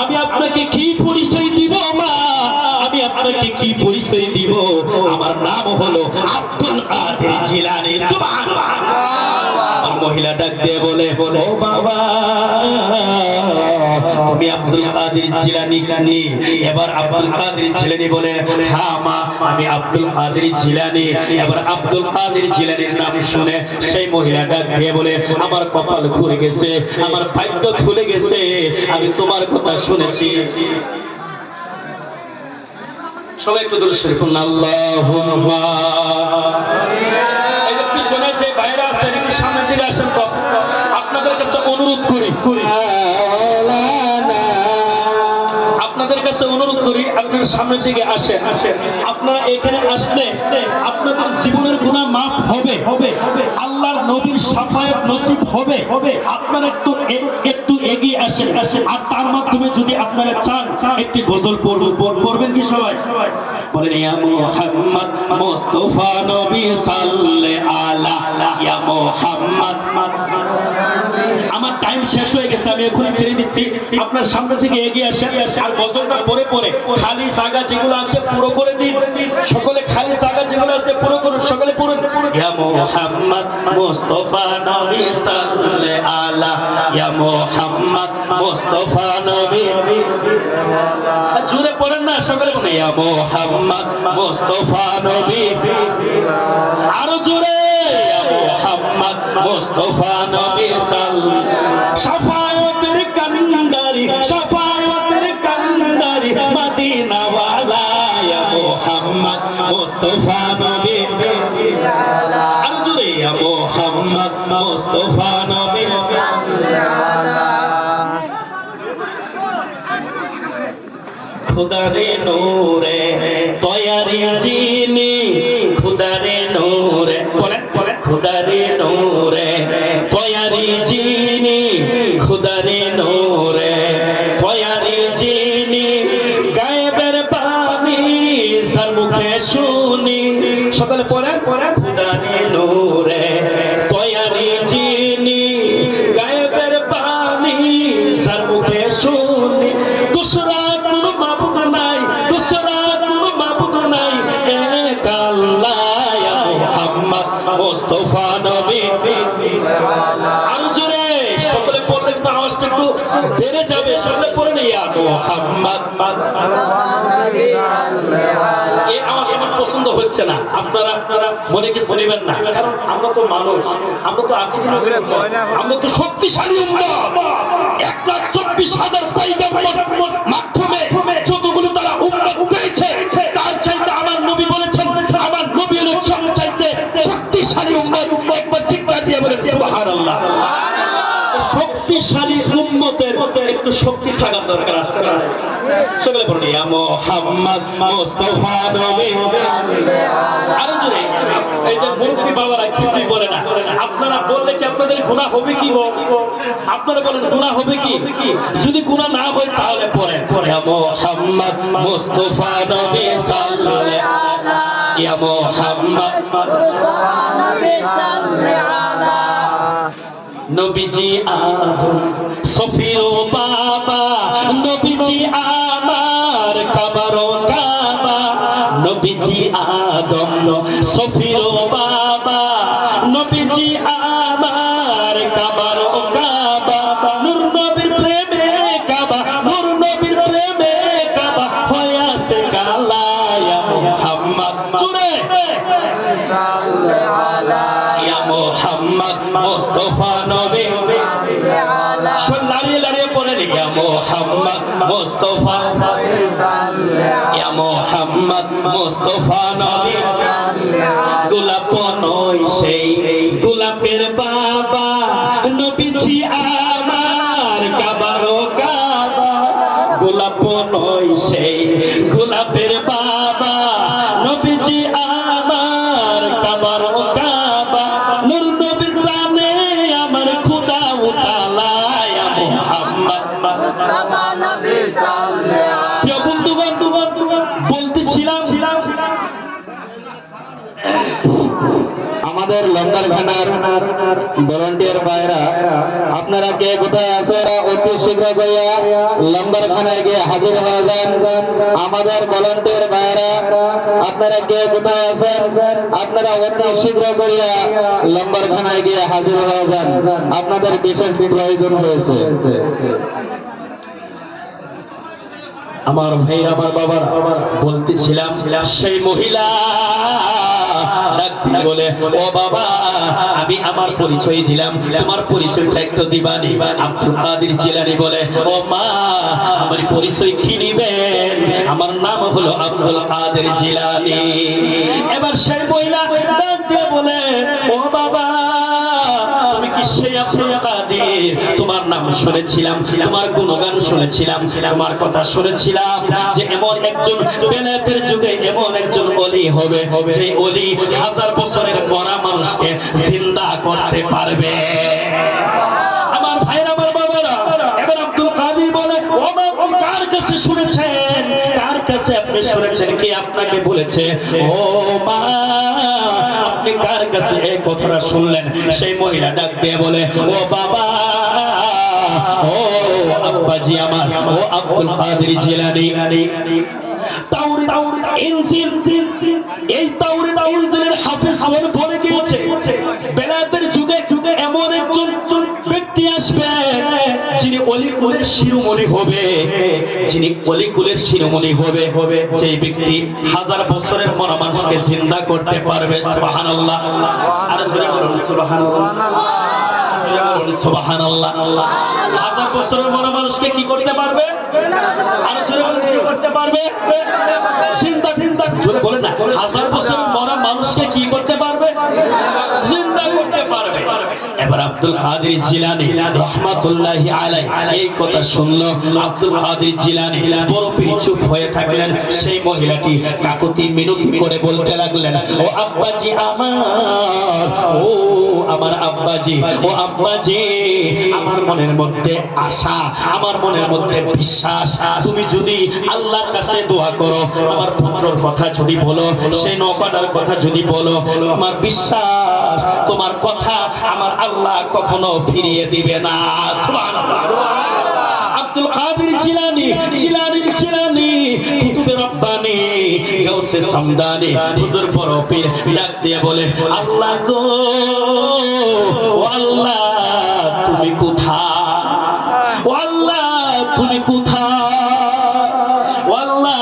আমি আপনাকে কি পরিচয় দিব মা, আমি আপনাকে কি পরিচয় দিব? আমার নাম হলো আব্দুল কাদের জিলানী। সুবহানাল্লাহ। আর মহিলা ডাক দিয়ে বলে ও বাবা তুমি আব্দুল কাদের জিলানী কানি? এবার আব্দুল কাদের জিলানী বলে হ্যাঁ মা আমি আব্দুল কাদের জিলানী। এবার আব্দুল কাদের জিলানীর নাম শুনে সেই মহিলা ডাক দিয়ে বলে আমার কপাল খুলে গেছে, আমার ভাগ্য খুলে গেছে, আমি তোমার কথা শুনেছি। সবাই একটু দূরে সরে পড়ুন আল্লাহুম্মা। এই যে পিছনে যে ভাইরা আছেন একটু সামনের দিকে আসেন তো, আপনাদের কাছে অনুরোধ করি আপনাদের কাছে অনুরোধ করি আপনারা সামনের দিকে আসেন। আপনারা এখানে আসলে আপনাদের জীবনের গুনাহ মাফ হবে, আল্লাহর নবীর শাফায়াত নসিব হবে। আপনারা একটু এগিয়ে আসেন আর তার মাধ্যমে যদি আপনারা চান একটি গজল পড়বেন কি সবাই? বলেন ইয়া মুহাম্মদ মুস্তাফা নবী সাল্লাল্লাহু আলা ইয়া মুহাম্মদ। আমার টাইম শেষ হয়ে গেছে, আমি এখনই ছেড়ে দিচ্ছি। আপনার সামনে থেকে এগিয়ে আসেন আর গজলটা পরে খালি জায়গা যেগুলো আছে পুরো করে দিন। সকলে খালি জায়গা যেগুলো আছে পুরো করুন, সকলে পড়ুন ইয়া মুহাম্মদ মুস্তাফা নবী সাল্লাল্লাহু আলা ইয়া মুহাম্মদ মুস্তাফা নবী। জোরে পড়েন না, সকলে বলেন ইয়া মুহাম্মদ মুস্তাফা নবী। আরো জোরে ইয়া মুহাম্মদ মুস্তাফা নবী সাল্লাল্লাহু। শাফায়াতের কান্ডারি শাফায়াতের কান্ডারি মদিনা ওয়ালা ইয়া মুহাম্মদ মুস্তাফা নবী। আরো জোরে ইয়া মুহাম্মদ মুস্তাফা নবী। খুদারে নূরে তয়ারি জিনি খুদারে নূরে বলেন খুদারে নূরে তয়ারি জিনি খুদারে নূরে তয়ারি জিনি গায়েবের বাণী যার মুখে শুনি। সকলে পড়েন খুদারে নূরে তয়ারি জিনি গায়েবের বাণী যার মুখে শুনি। দুসরা কোনো মাবুদ নাই, দুসরা কোনো মাবুদ নাই, এক আল্লাহ ইয়া মুহাম্মদ মুস্তাফা নবী। আর জোরে সকলে পড়লে তো আওয়াজটা একটু বেড়ে যাবে, সকলে পড়ে ইয়া মুহাম্মদ এই আওয়াজ আমার পছন্দ হচ্ছে না, আপনারা মনে কিছু নেবেন না, কারণ আমরা তো মানুষ, আমরা তো আজীবন আমরা তো শক্তিশালী উম্মত। 1,24,000 পয়গম্বর মাধ্যমে যতগুলো তারা উম্মত পেয়েছে, তার চাইতে আমার নবী বলেছেন আমার নবী হলো সবচাইতে শক্তিশালী উম্মত। একবার চিৎকার দিয়ে বলেন সুবহানাল্লাহ। শক্তিশালী উম্মতের একটু শক্তি থাকার দরকার আছে না? সকলে বলুন ইয়া মুহাম্মদ মুস্তাফা নবী। আরো জোরে। এই যে মুরব্বি বাবারা কিছুই বলে না, আপনারা বললে কি আপনাদের গুনাহ হবে কি? আপনারা বলেন গুনাহ হবে কি? যদি গুনাহ না হয় তাহলে পড়েন ইয়া মুহাম্মদ মুস্তাফা নবী সাল্লাল্লাহু আলাইহি ইয়া মুহাম্মদ মুস্তাফা নবী সাল্লাল্লাহু আলাইহি। নবীজি আদম সফির বাবা, নবীজি আমার কাবারো কাবা, নবীজি আদম সফির বাবা, নবীজি আমার কাবারো কাবা, নূর নবীর প্রেমে কাবা, নূর নবীর প্রেমে কাবা হয়ে আছে কালা ইয়া মুহাম্মদ জুরে ইয়া মুহাম্মদ মুস্তাফা নবী লাড়িয়ে লাড়িয়ে পড়েন ইয়া মুহাম্মদ মুস্তাফা ইয়া মুহাম্মদ মুস্তাফা নবী। গোলাপ নয় সেই গোলাপের বাবা, নবীজি আমার কাবারো কাবা, গোলাপ নয় সেই গোলাপের বাবা, নবীজি আমার কাবারো কাবা, নূর নবীর প্রাণে আমার খোদা উতালা ইয়া মুহাম্মদ মুস্তাফা নবী সাল্লাল্লাহু আলাইহি। বন্ধুগণ বলতেছিলাম আমাদের লঙ্কারখানার ভলান্টিয়ার ভাইরা, আপনারা কে কোথায় আছে অতি শীঘ্র করিয়া লঙ্কারখানায় গিয়ে হাজির হয়ে যান। আমাদের ভলান্টিয়ার ভাইরা, আপনারা কে কোথায় আছেন, আপনারা অতি শীঘ্র করিয়া লঙ্কারখানায় গিয়ে হাজির হয়ে যান, আপনাদের বিশেষ প্রয়োজন হয়েছে। আমার ভাই আমার বাবারা বলতেছিলাম সেই মহিলা ডাক দিয়ে বলে ও বাবা, আমি আমার পরিচয় দিলাম, তোমার পরিচয়টা একটু দিবানি? আব্দুল কাদের জিলানী বলে ও মা, আমার পরিচয় কি নিবেন? আমার নাম হলো আব্দুল কাদের জিলানী। এবার সেই মহিলা ডাক দিয়ে বলে ও বাবা, তুমি কি সেই আব্দুল কাদের? তোমার নাম শুনেছিলাম, তোমার গুণগান শুনেছিলাম, তোমার কথা শুনেছিলাম যে এমন একজন বেলায়েতের যুগে এমন একজন ওলি হবে, যে ওলি 1000 বছরের মরা মানুষকে জিন্দা করতে পারবে। আমার ভাইরা আমার বাবারা, এবার আব্দুল কাদের বলে ও মা, কার কাছে শুনেছেন? কার কাছে আপনি শুনেছেন? কে আপনাকে বলেছে? ও মা, আপনি কার কাছে এই কথাটা শুনলেন? সেই মহিলা ডাক দিয়ে বলে ও বাবা, ও আব্বাজি আমার, ও আব্দুল কাদের জিলানী। তাওরাত ইনজিল, এই তাওরাত ইনজিলের হাফেজ হলেন বলে গিয়েছে বেলায়েতের যুগে এমন একজন ব্যক্তি আসবে যিনি ওলি কুলের শিরোমণি হবে, যিনি ওলি কুলের শিরোমণি হবে, যেই ব্যক্তি 1000 বছরের মরা মানুষকে জিন্দা করতে পারবে। সুবহানাল্লাহ। আর জোরে বলুন সুবহানাল্লাহ। সুবহানাল্লাহ। 1000 বছরের মরা মানুষকে কি করতে পারবে? আর জোরে বলুন কি করতে পারবে? জিন্দা জোরে বলেন না। 1000 বছরের মরা মানুষকে কি করতে পারবে? জিন্দা করতে পারবে। এবার আব্দুল কাদের জিলানী রাহমাতুল্লাহি আলাইহি এই কথা শুনলো। আব্দুল কাদের জিলানী বড় চুপ হয়ে থাকলেন। সেই মহিলাটি কাকুতি মিনতি করে বলতে লাগলেন ও আব্বাজি আমার, ও আমার আব্বাজি, ও আব্বাজি, আমার মনের মধ্যে আশা, আমার মনের মধ্যে বিশ্বাস, তুমি যদি আল্লাহর কাছে দোয়া করো, আমার পুত্রর কথা যদি বলো, সেই নৌকাটার কথা যদি বলো, আমার বিশ্বাস তোমার কথা আমার আল্লাহ কখনো ফিরিয়ে দিবে না। সুবহানাল্লাহ। আব্দুল কাদের জিলানী, জিলানীর জিলানী, কুতুবে রব্বানী, গাউসে সামদানি, হুজুর বড় পীর ডাক দিয়ে বলে আল্লাহ গো, ও আল্লাহ তুমি কোথায়? ও আল্লাহ তুমি কোথায়? ও আল্লাহ,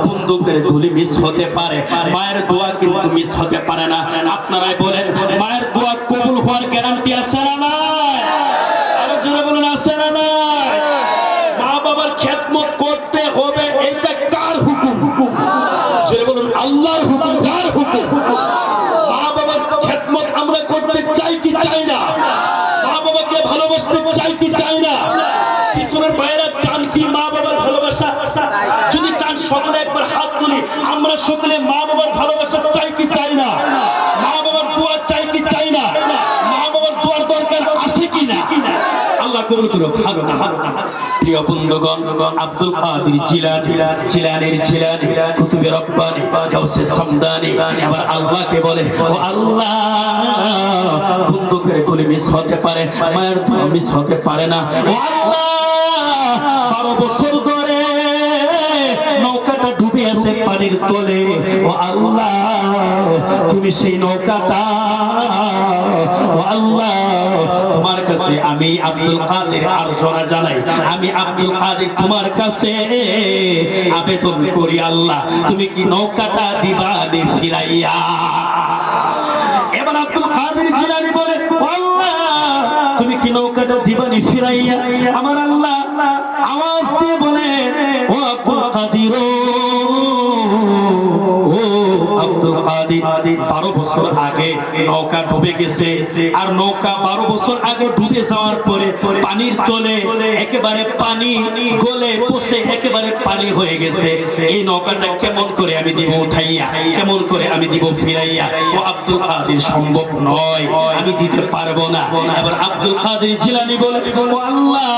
বন্ধু বন্দুকের গুলি মিস হতে পারে, মায়ের দোয়া কিন্তু মিস হতে পারে না। আপনারাই বলেন, মায়ের দোয়া কবুল হওয়ার গ্যারান্টি আছে না নাই? আরো জোরে বলুন, আছে না নাই? মা বাবার খেদমত করতে হবে, এটা কার হুকুম? জোরে বলুন, আল্লাহর হুকুম। কার হুকুম? মা বাবার খেদমত আমরা করতে চাই কি চাই না? মা বাবাকে ভালোবাসতে চাই কি চাই না? পিছনের ভাইয়েরা চান কি মা বাবার ভালোবাসা? যদি চান সকলে একবার হাত তুলি। আমরা সকলে মা বাবার ভালোবাসা চাই কি চাই না? মা বাবার দোয়া চাই কি চাই না? মা বাবার দোয়ার দরকার আছে কি না? আল্লাহ কবুল করুক। প্রিয় বন্ধুগণ, আব্দুল কাদের জিলানীর জিলানী, কুতুবে রব্বানী, গাউসে সামদানি আবার আল্লাহকে বলে, ও আল্লাহ, বন্দুকের গুলি মিস হতে পারে, মায়ের দোয়া মিস হতে পারে না। ও আল্লাহ, 12 বছর ধরে নৌকাটা ডুবে আছে পানির তলে। ও আল্লাহ, তুমি সেই নৌকাটা, ও আল্লাহ, তোমার কাছে আমি আব্দুল কাদের আরজনা জানাই, আমি আব্দুল কাদের তোমার কাছে আবেদন করি, আল্লাহ তুমি কি নৌকাটা দিবানি ফিরাইয়া। এবার আব্দুল কাদের জিলানী বলে, আল্লাহ তুমি কি নৌকাটা দিবানি ফিরাইয়া। আমার আল্লাহ আওয়াজ দিয়ে বলে, ও আব্দুল কাদের, ও আব্দুল কাদের, 12 বছর আগে নৌকা ডুবে গেছে, আর নৌকা 12 বছর আগে ডুবে যাওয়ার পরে পানির তলে একেবারে পানি গলে পচে একেবারে পানি হয়ে গেছে। এই নৌকাটা কেমন করে আমি দিব উঠাইয়া, কেমন করে আমি দিব ফিরাইয়া? ও আব্দুল কাদের, সম্ভব নয়, আমি দিতে পারবো না। এবার আব্দুল কাদের জিলানী বলে, ও আল্লাহ,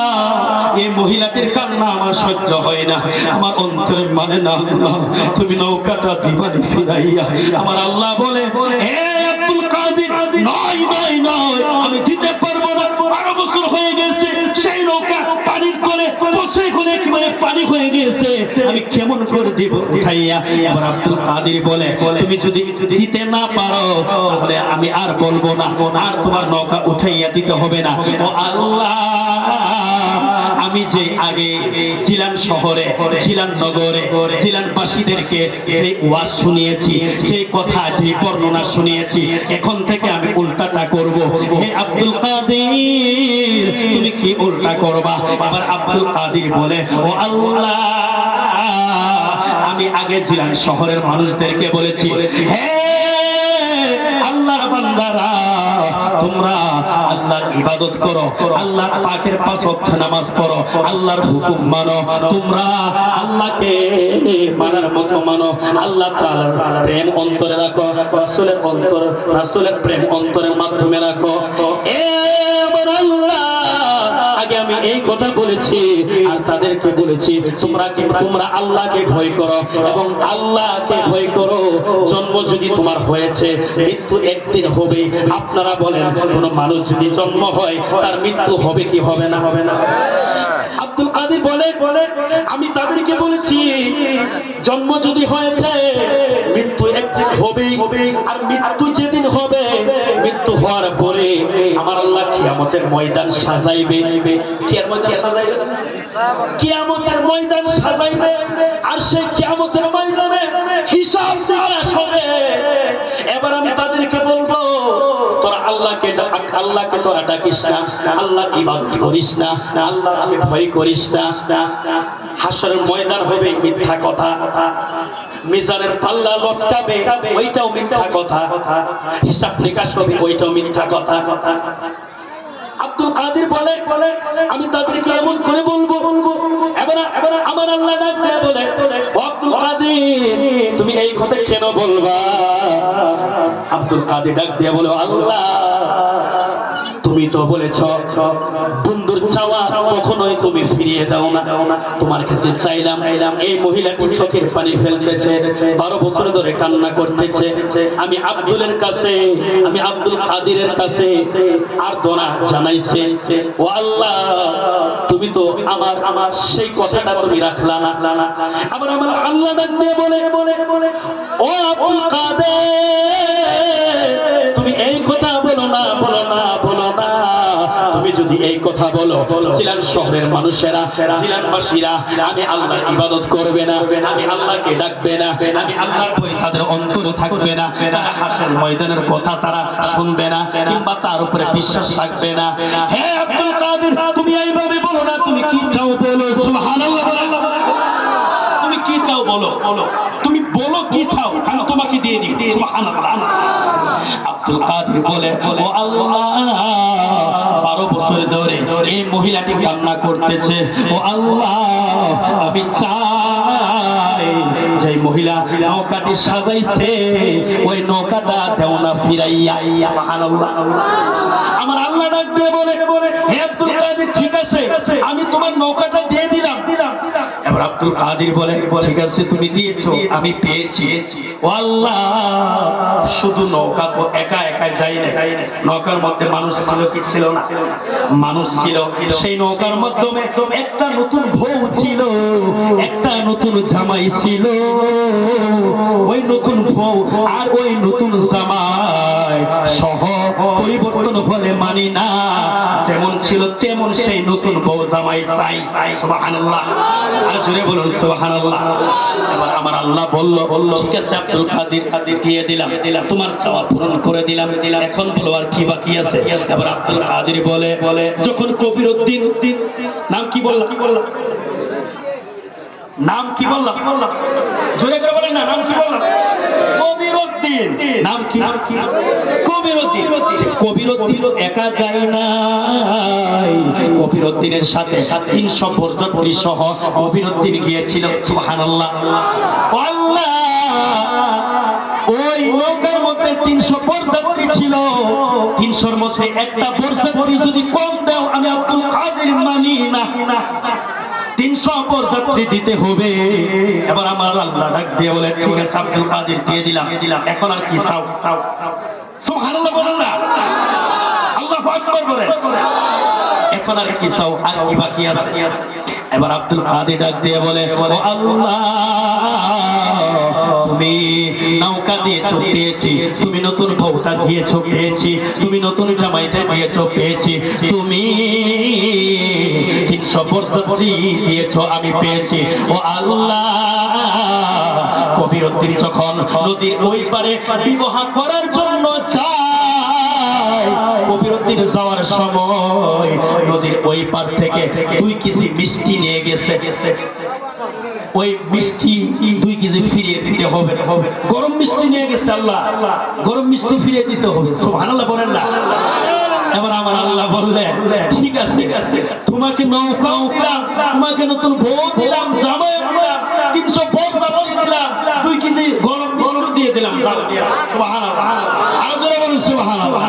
এই মহিলাটির কান্না আমার সহ্য হয় না, আমার অন্তরে মানে না, আল্লাহ তুমি নৌকাটা দিবানি ফিরাইয়া। আমার আল্লাহ বলে, হে আব্দুল কাদের, নয় নয় নয়, আমি দিতে পারবো না। 12 বছর হয়ে গেছে, সেই নৌকা পানির তলে পচে গলে একেবারে পানি হয়ে গেছে, আমি কেমন করে দিব উঠাইয়া। এবার আব্দুল কাদের বলে, তুমি যদি দিতে না পারো তাহলে আমি আর বলবো না, আর তোমার নৌকা উঠাইয়া দিতে হবে না। ও আল্লাহ, আমি যে আগে জিলান শহরে, জিলান নগরে, জিলানবাসীদেরকে যে ওয়াজ শুনিয়েছি, যে কথা, যে বর্ণনা শুনিয়েছি, এখন থেকে আমি উল্টাটা করব। হে আব্দুল কাদের, তুমি কি উল্টা করবা? আবার আব্দুল কাদের বলে, ও আল্লাহ, আমি আগে জিলান শহরের মানুষদেরকে বলেছি, হে আল্লাহর বান্দারা, তোমরা আল্লাহর ইবাদত করো, আল্লাহর পাকের 5 ওয়াক্ত নামাজ পড়ো, আল্লাহর হুকুম মানো, তোমরা আল্লাহকে মানার মতো মানো, আল্লাহ তাআলার প্রেম অন্তরে রাখো, রাসূলের প্রেম অন্তরের মাধ্যমে রাখো। এবার আল্লাহ, আগে আমি এই কথা বলেছি আর তাদেরকে বলেছি, তোমরা আল্লাহকে ভয় করো এবং আল্লাহকে ভয় করো। জন্ম যদি তোমার হয়েছে, মৃত্যু একদিন হবে। আপনারা বলেন, কোন মানুষ যদি জন্ম হয় তার মৃত্যু হবে কি হবে না? হবে না। আব্দুল কাদের বলে, আমি তাদেরকে বলেছি, জন্ম যদি হয়েছে মৃত্যু একদিন হবেই, আর মৃত্যু যেদিন হবে, মৃত্যু হওয়ার পরে আমার আল্লাহ কিয়ামতের ময়দান সাজাইবে। কিয়ামতের ময়দান সাজাইবে, আর সেই কিয়ামতের ময়দানে হিসাব নিকাশ হবে। এবার আমি তাদেরকে বলবো, তোরা আল্লাহকে তোরা ডাকিস না, আল্লাহর ইবাদত করিস না, আল্লাহকে ভয় করিস না। হাসরের ময়দান হবে মিথ্যা কথা, মিজানের পাল্লা লটকাবে, ওইটাও মিথ্যা কথা, হিসাব নিকাশ হবে, ওইটাও মিথ্যা কথা। আব্দুল কাদের বলে, আমি তাদেরকে এমন করে বলবো। এবার আমার আল্লাহ ডাক দিয়ে বলে, আব্দুল কাদের, তুমি এই কথা কেন বলবা? আব্দুল কাদের ডাক দিয়ে বলে, আল্লাহ তুমি তো বলেছ বন্ধুর চাওয়া কখনোই তুমি ফিরিয়ে দাও না। তোমার কাছে চাইলাম, এই মহিলাটি চোখের পানি ফেলতেছে, 12 বছর ধরে কান্না করতেছে। আমি আব্দুলের কাছে, আমি আব্দুল কাদেরের কাছে আর্দনা জানাইছে, ও আল্লাহ তুমি তো আমার সেই কথাটা তুমি রাখলা না। আবার আমার আল্লাহ ডাক দিয়ে বলে, ও আব্দুল কাদের, তুমি এই কথা বলো না, বলো না, বলো না। তুমি যদি যদি এই কথা বলো, জিলান শহরের মানুষেরা, জিলানবাসীরা আমি আল্লাহর ইবাদত করবে না, আমি আল্লাহকে ডাকবে না, আমি আল্লাহর ভয় তাদের অন্তরে থাকবে না, তারা হাসরের ময়দানের কথা তারা শুনবে না, কিংবা তার উপরে বিশ্বাস রাখবে না। হে আব্দুল কাদের, তুমি এইভাবে বলো না, তুমি কি চাও বলো। সুবহানাল্লাহ। তুমি কি চাও বলো, তুমি বলো কি চাও, আমি তোমাকে দিয়ে দিই। সুবহানাল্লাহ। আব্দুল কাদের বলে, ও আল্লাহ, 12 বছর ধরে এই মহিলাটি কান্না করতেছে, ও আল্লাহ আমি চাই যে মহিলা নৌকাটি সাজাইছে ওই নৌকাটা দেও না ফিরাইয়া। সুবহানাল্লাহ। আমার আল্লাহ ডাক দিয়ে বলে, হে আব্দুল কাদের, ঠিক আছে আমি তোমার নৌকাটা দিয়ে দিলাম। এবার আব্দুল কাদের বলে, ঠিক আছে তুমি দিয়েছো, আমি পেয়েছি। ও আল্লাহ, শুধু নৌকা তো একা একা যাই না, নৌকার মধ্যে মানুষ ছিল কি ছিল না? মানুষ ছিল। সেই নৌকার মাধ্যমে একটা নতুন বউ ছিল, একটা নতুন জামাই ছিল। ওই নতুন বউ আর ওই নতুন জামাই সহ পরিবর্তন হলে মানি না, যেমন ছিল তেমন সেই নতুন বউ জামাই চাই। সুবহানাল্লাহ। আর জোরে বলুন সুবহানাল্লাহ। এবার আমার আল্লাহ বলল, ঠিক আছে আব্দুল কাদের, দিয়ে দিলাম, তোমার চাওয়া পূরণ করে দিলাম, এখন বলো আর কি বাকি আছে। এবার আব্দুল কাদের বলে, যখন কবিরউদ্দিন, নাম কি বললাম, নাম কি বললাম, জোরে করে বলেন না, নাম কি বললাম? কবিরউদ্দিন। নাম কি? কবিরউদ্দিন। কবিরউদ্দিন একা যায় নাই, কবিরউদ্দিনের সাথে 300 বরযাত্রী সহ কবিরউদ্দিন গিয়েছিল। সুবহানাল্লাহ। আল্লাহ, ওই নৌকার মধ্যে 300 বরযাত্রী ছিল, 300-র মধ্যে একটা বরযাত্রী যদি কম দাও আমি আব্দুল কাদের মানি না, 300 বরযাত্রী দিতে হবে। এবার আমার আল্লাহ ডাক দিয়ে বলে, ঠিক আছে আব্দুল কাদের দিয়ে দিলাম, এখন আর কি চাও? সুবহানাল্লাহ বলেন না, আল্লাহু আকবার বলেন। এখন আর কি চাও, আর কি বাকি আছে? এবার আব্দুল কাদের ডাক দিয়ে বলে, ও আল্লাহ, তুমি নৌকা দিয়েছো পেয়েছি, তুমি নতুন বউটা দিয়েছো পেয়েছি, তুমি নতুন জামাইটা দিয়েছো পেয়েছি, তুমি 300 বরযাত্রী দিয়েছো আমি পেয়েছি। ও আল্লাহ, কবিরউদ্দিন যখন নদীর ওই পারে বিবাহ করার জন্য যায়, কবিরউদ্দিন যাওয়ার সময় নদীর ওই পার থেকে 2 কেজি মিষ্টি নিয়ে গেছে। ওই মিষ্টি 2 কেজি ফিরিয়ে দিতে হবে, গরম মিষ্টি নিয়ে গেছে। আল্লাহ, গরম মিষ্টি ফিরিয়ে দিতে হবে। সুবহানাল্লাহ বলেন না। এবার আমার আল্লাহ বললেন, ঠিক আছে তোমাকে নৌকাও দিলাম, তোমাকে নতুন বউ দিলাম, জামাই দিলাম, 300 বরযাত্রী দিলাম, 2 কেজি গরম মিষ্টি দিয়ে দিলাম। সুবহানাল্লাহ। আর জোরে বলুন সুবহানাল্লাহ।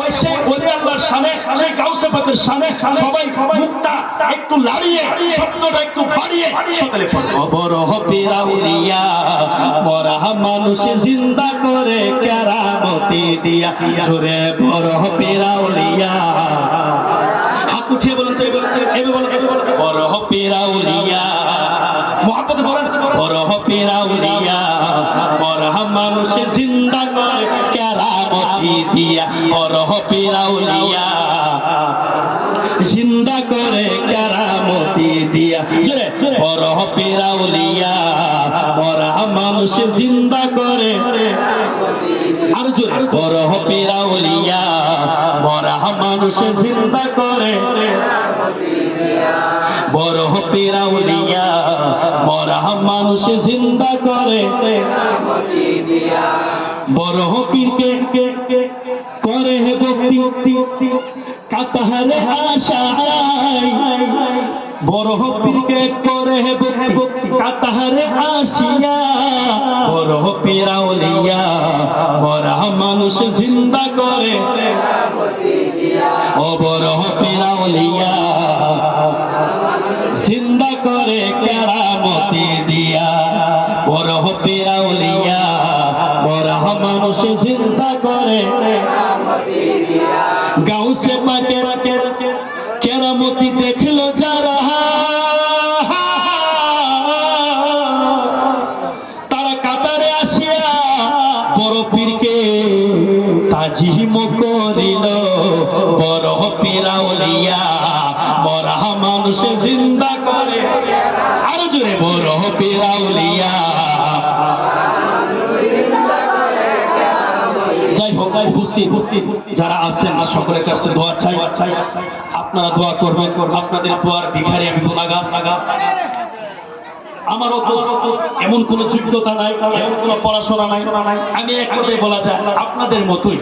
ওই সেই ওলি আল্লাহর শানে, সেই গাউসে পাকের শানে সবাই মুখটা একটু লাড়িয়ে, শব্দটা একটু বাড়িয়ে সকলে পড়ো। বড় হবে আউলিয়া, মরা মানুষ জিন্দা করে কেরামতি দিয়া, জোরে বড় হবে আউলিয়া। হাত উঠিয়ে বলুন তো, এভাবে বলুন, বড় হবে আউলিয়া, মুহাব্বতে বলেন, বড় হবে আউলিয়া, মরা মানুষ জিন্দা করে কেরামতি দিয়া, বড় হবে আউলিয়া, জিন্দা করে কেরামতি দিয়া, জোরে বড় হবে আউলিয়া, মরা মানুষ জিন্দা করে, আর জোরে বড় হবে আউলিয়া, মরা মানুষ জিন্দা করে, বড় হবে আউলিয়া, মরা মানুষ জিন্দা করে, বড় পীরকে করে হে ভক্তি কাতাহারে আশায়, বড় পীরকে করে হে ভক্তি কাতাহারে আসিয়া, বড় পীর আউলিয়া মরা মানুষ জিন্দা করে, ও বড় পীর আউলিয়া জিন্দা করে কেরামতি দিয়া, বড় পীর আউলিয়া মরা মানুষ জিন্দা করে, গাউসে পাকের কেরামতি দেখলো যারা, তারা কাতারে আসিয়া বড় পীরকে আজিম করিল বড় পিরাউলিয়া মরা মানুষ জিন্দা করে আরো জোরে বড় পিরাউলিয়া যাই হোক উপস্থিত যারা আছেন সকলের কাছে দোয়া চাই আপনারা দোয়া করবেন আপনাদের দোয়ার ভিখারি আমি গুনাহগার আমারও তো এমন কোনো যোগ্যতা নাই এমন কোনো পড়াশোনা নাই আমি এক কথায় বলা যায় আপনাদের মতোই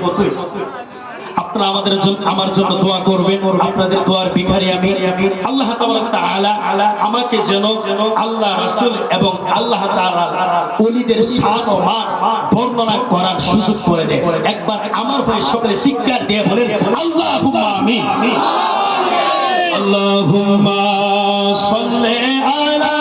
আপনারা আমাদের জন্য আমার জন্য দোয়া করবেন আপনাদের দোয়ার ভিখারি আমি আল্লাহ তাআলা আমাকে যেন আল্লাহ রাসূল এবং আল্লাহ তাআলা ওলিদের শান ও মান বর্ণনা করার সুযোগ করে দেন একবার আমার হয়ে সকলে চিৎকার দিয়ে বলেন আল্লাহুম্মা আমিন আল্লাহুম্মা সাল্লি আলা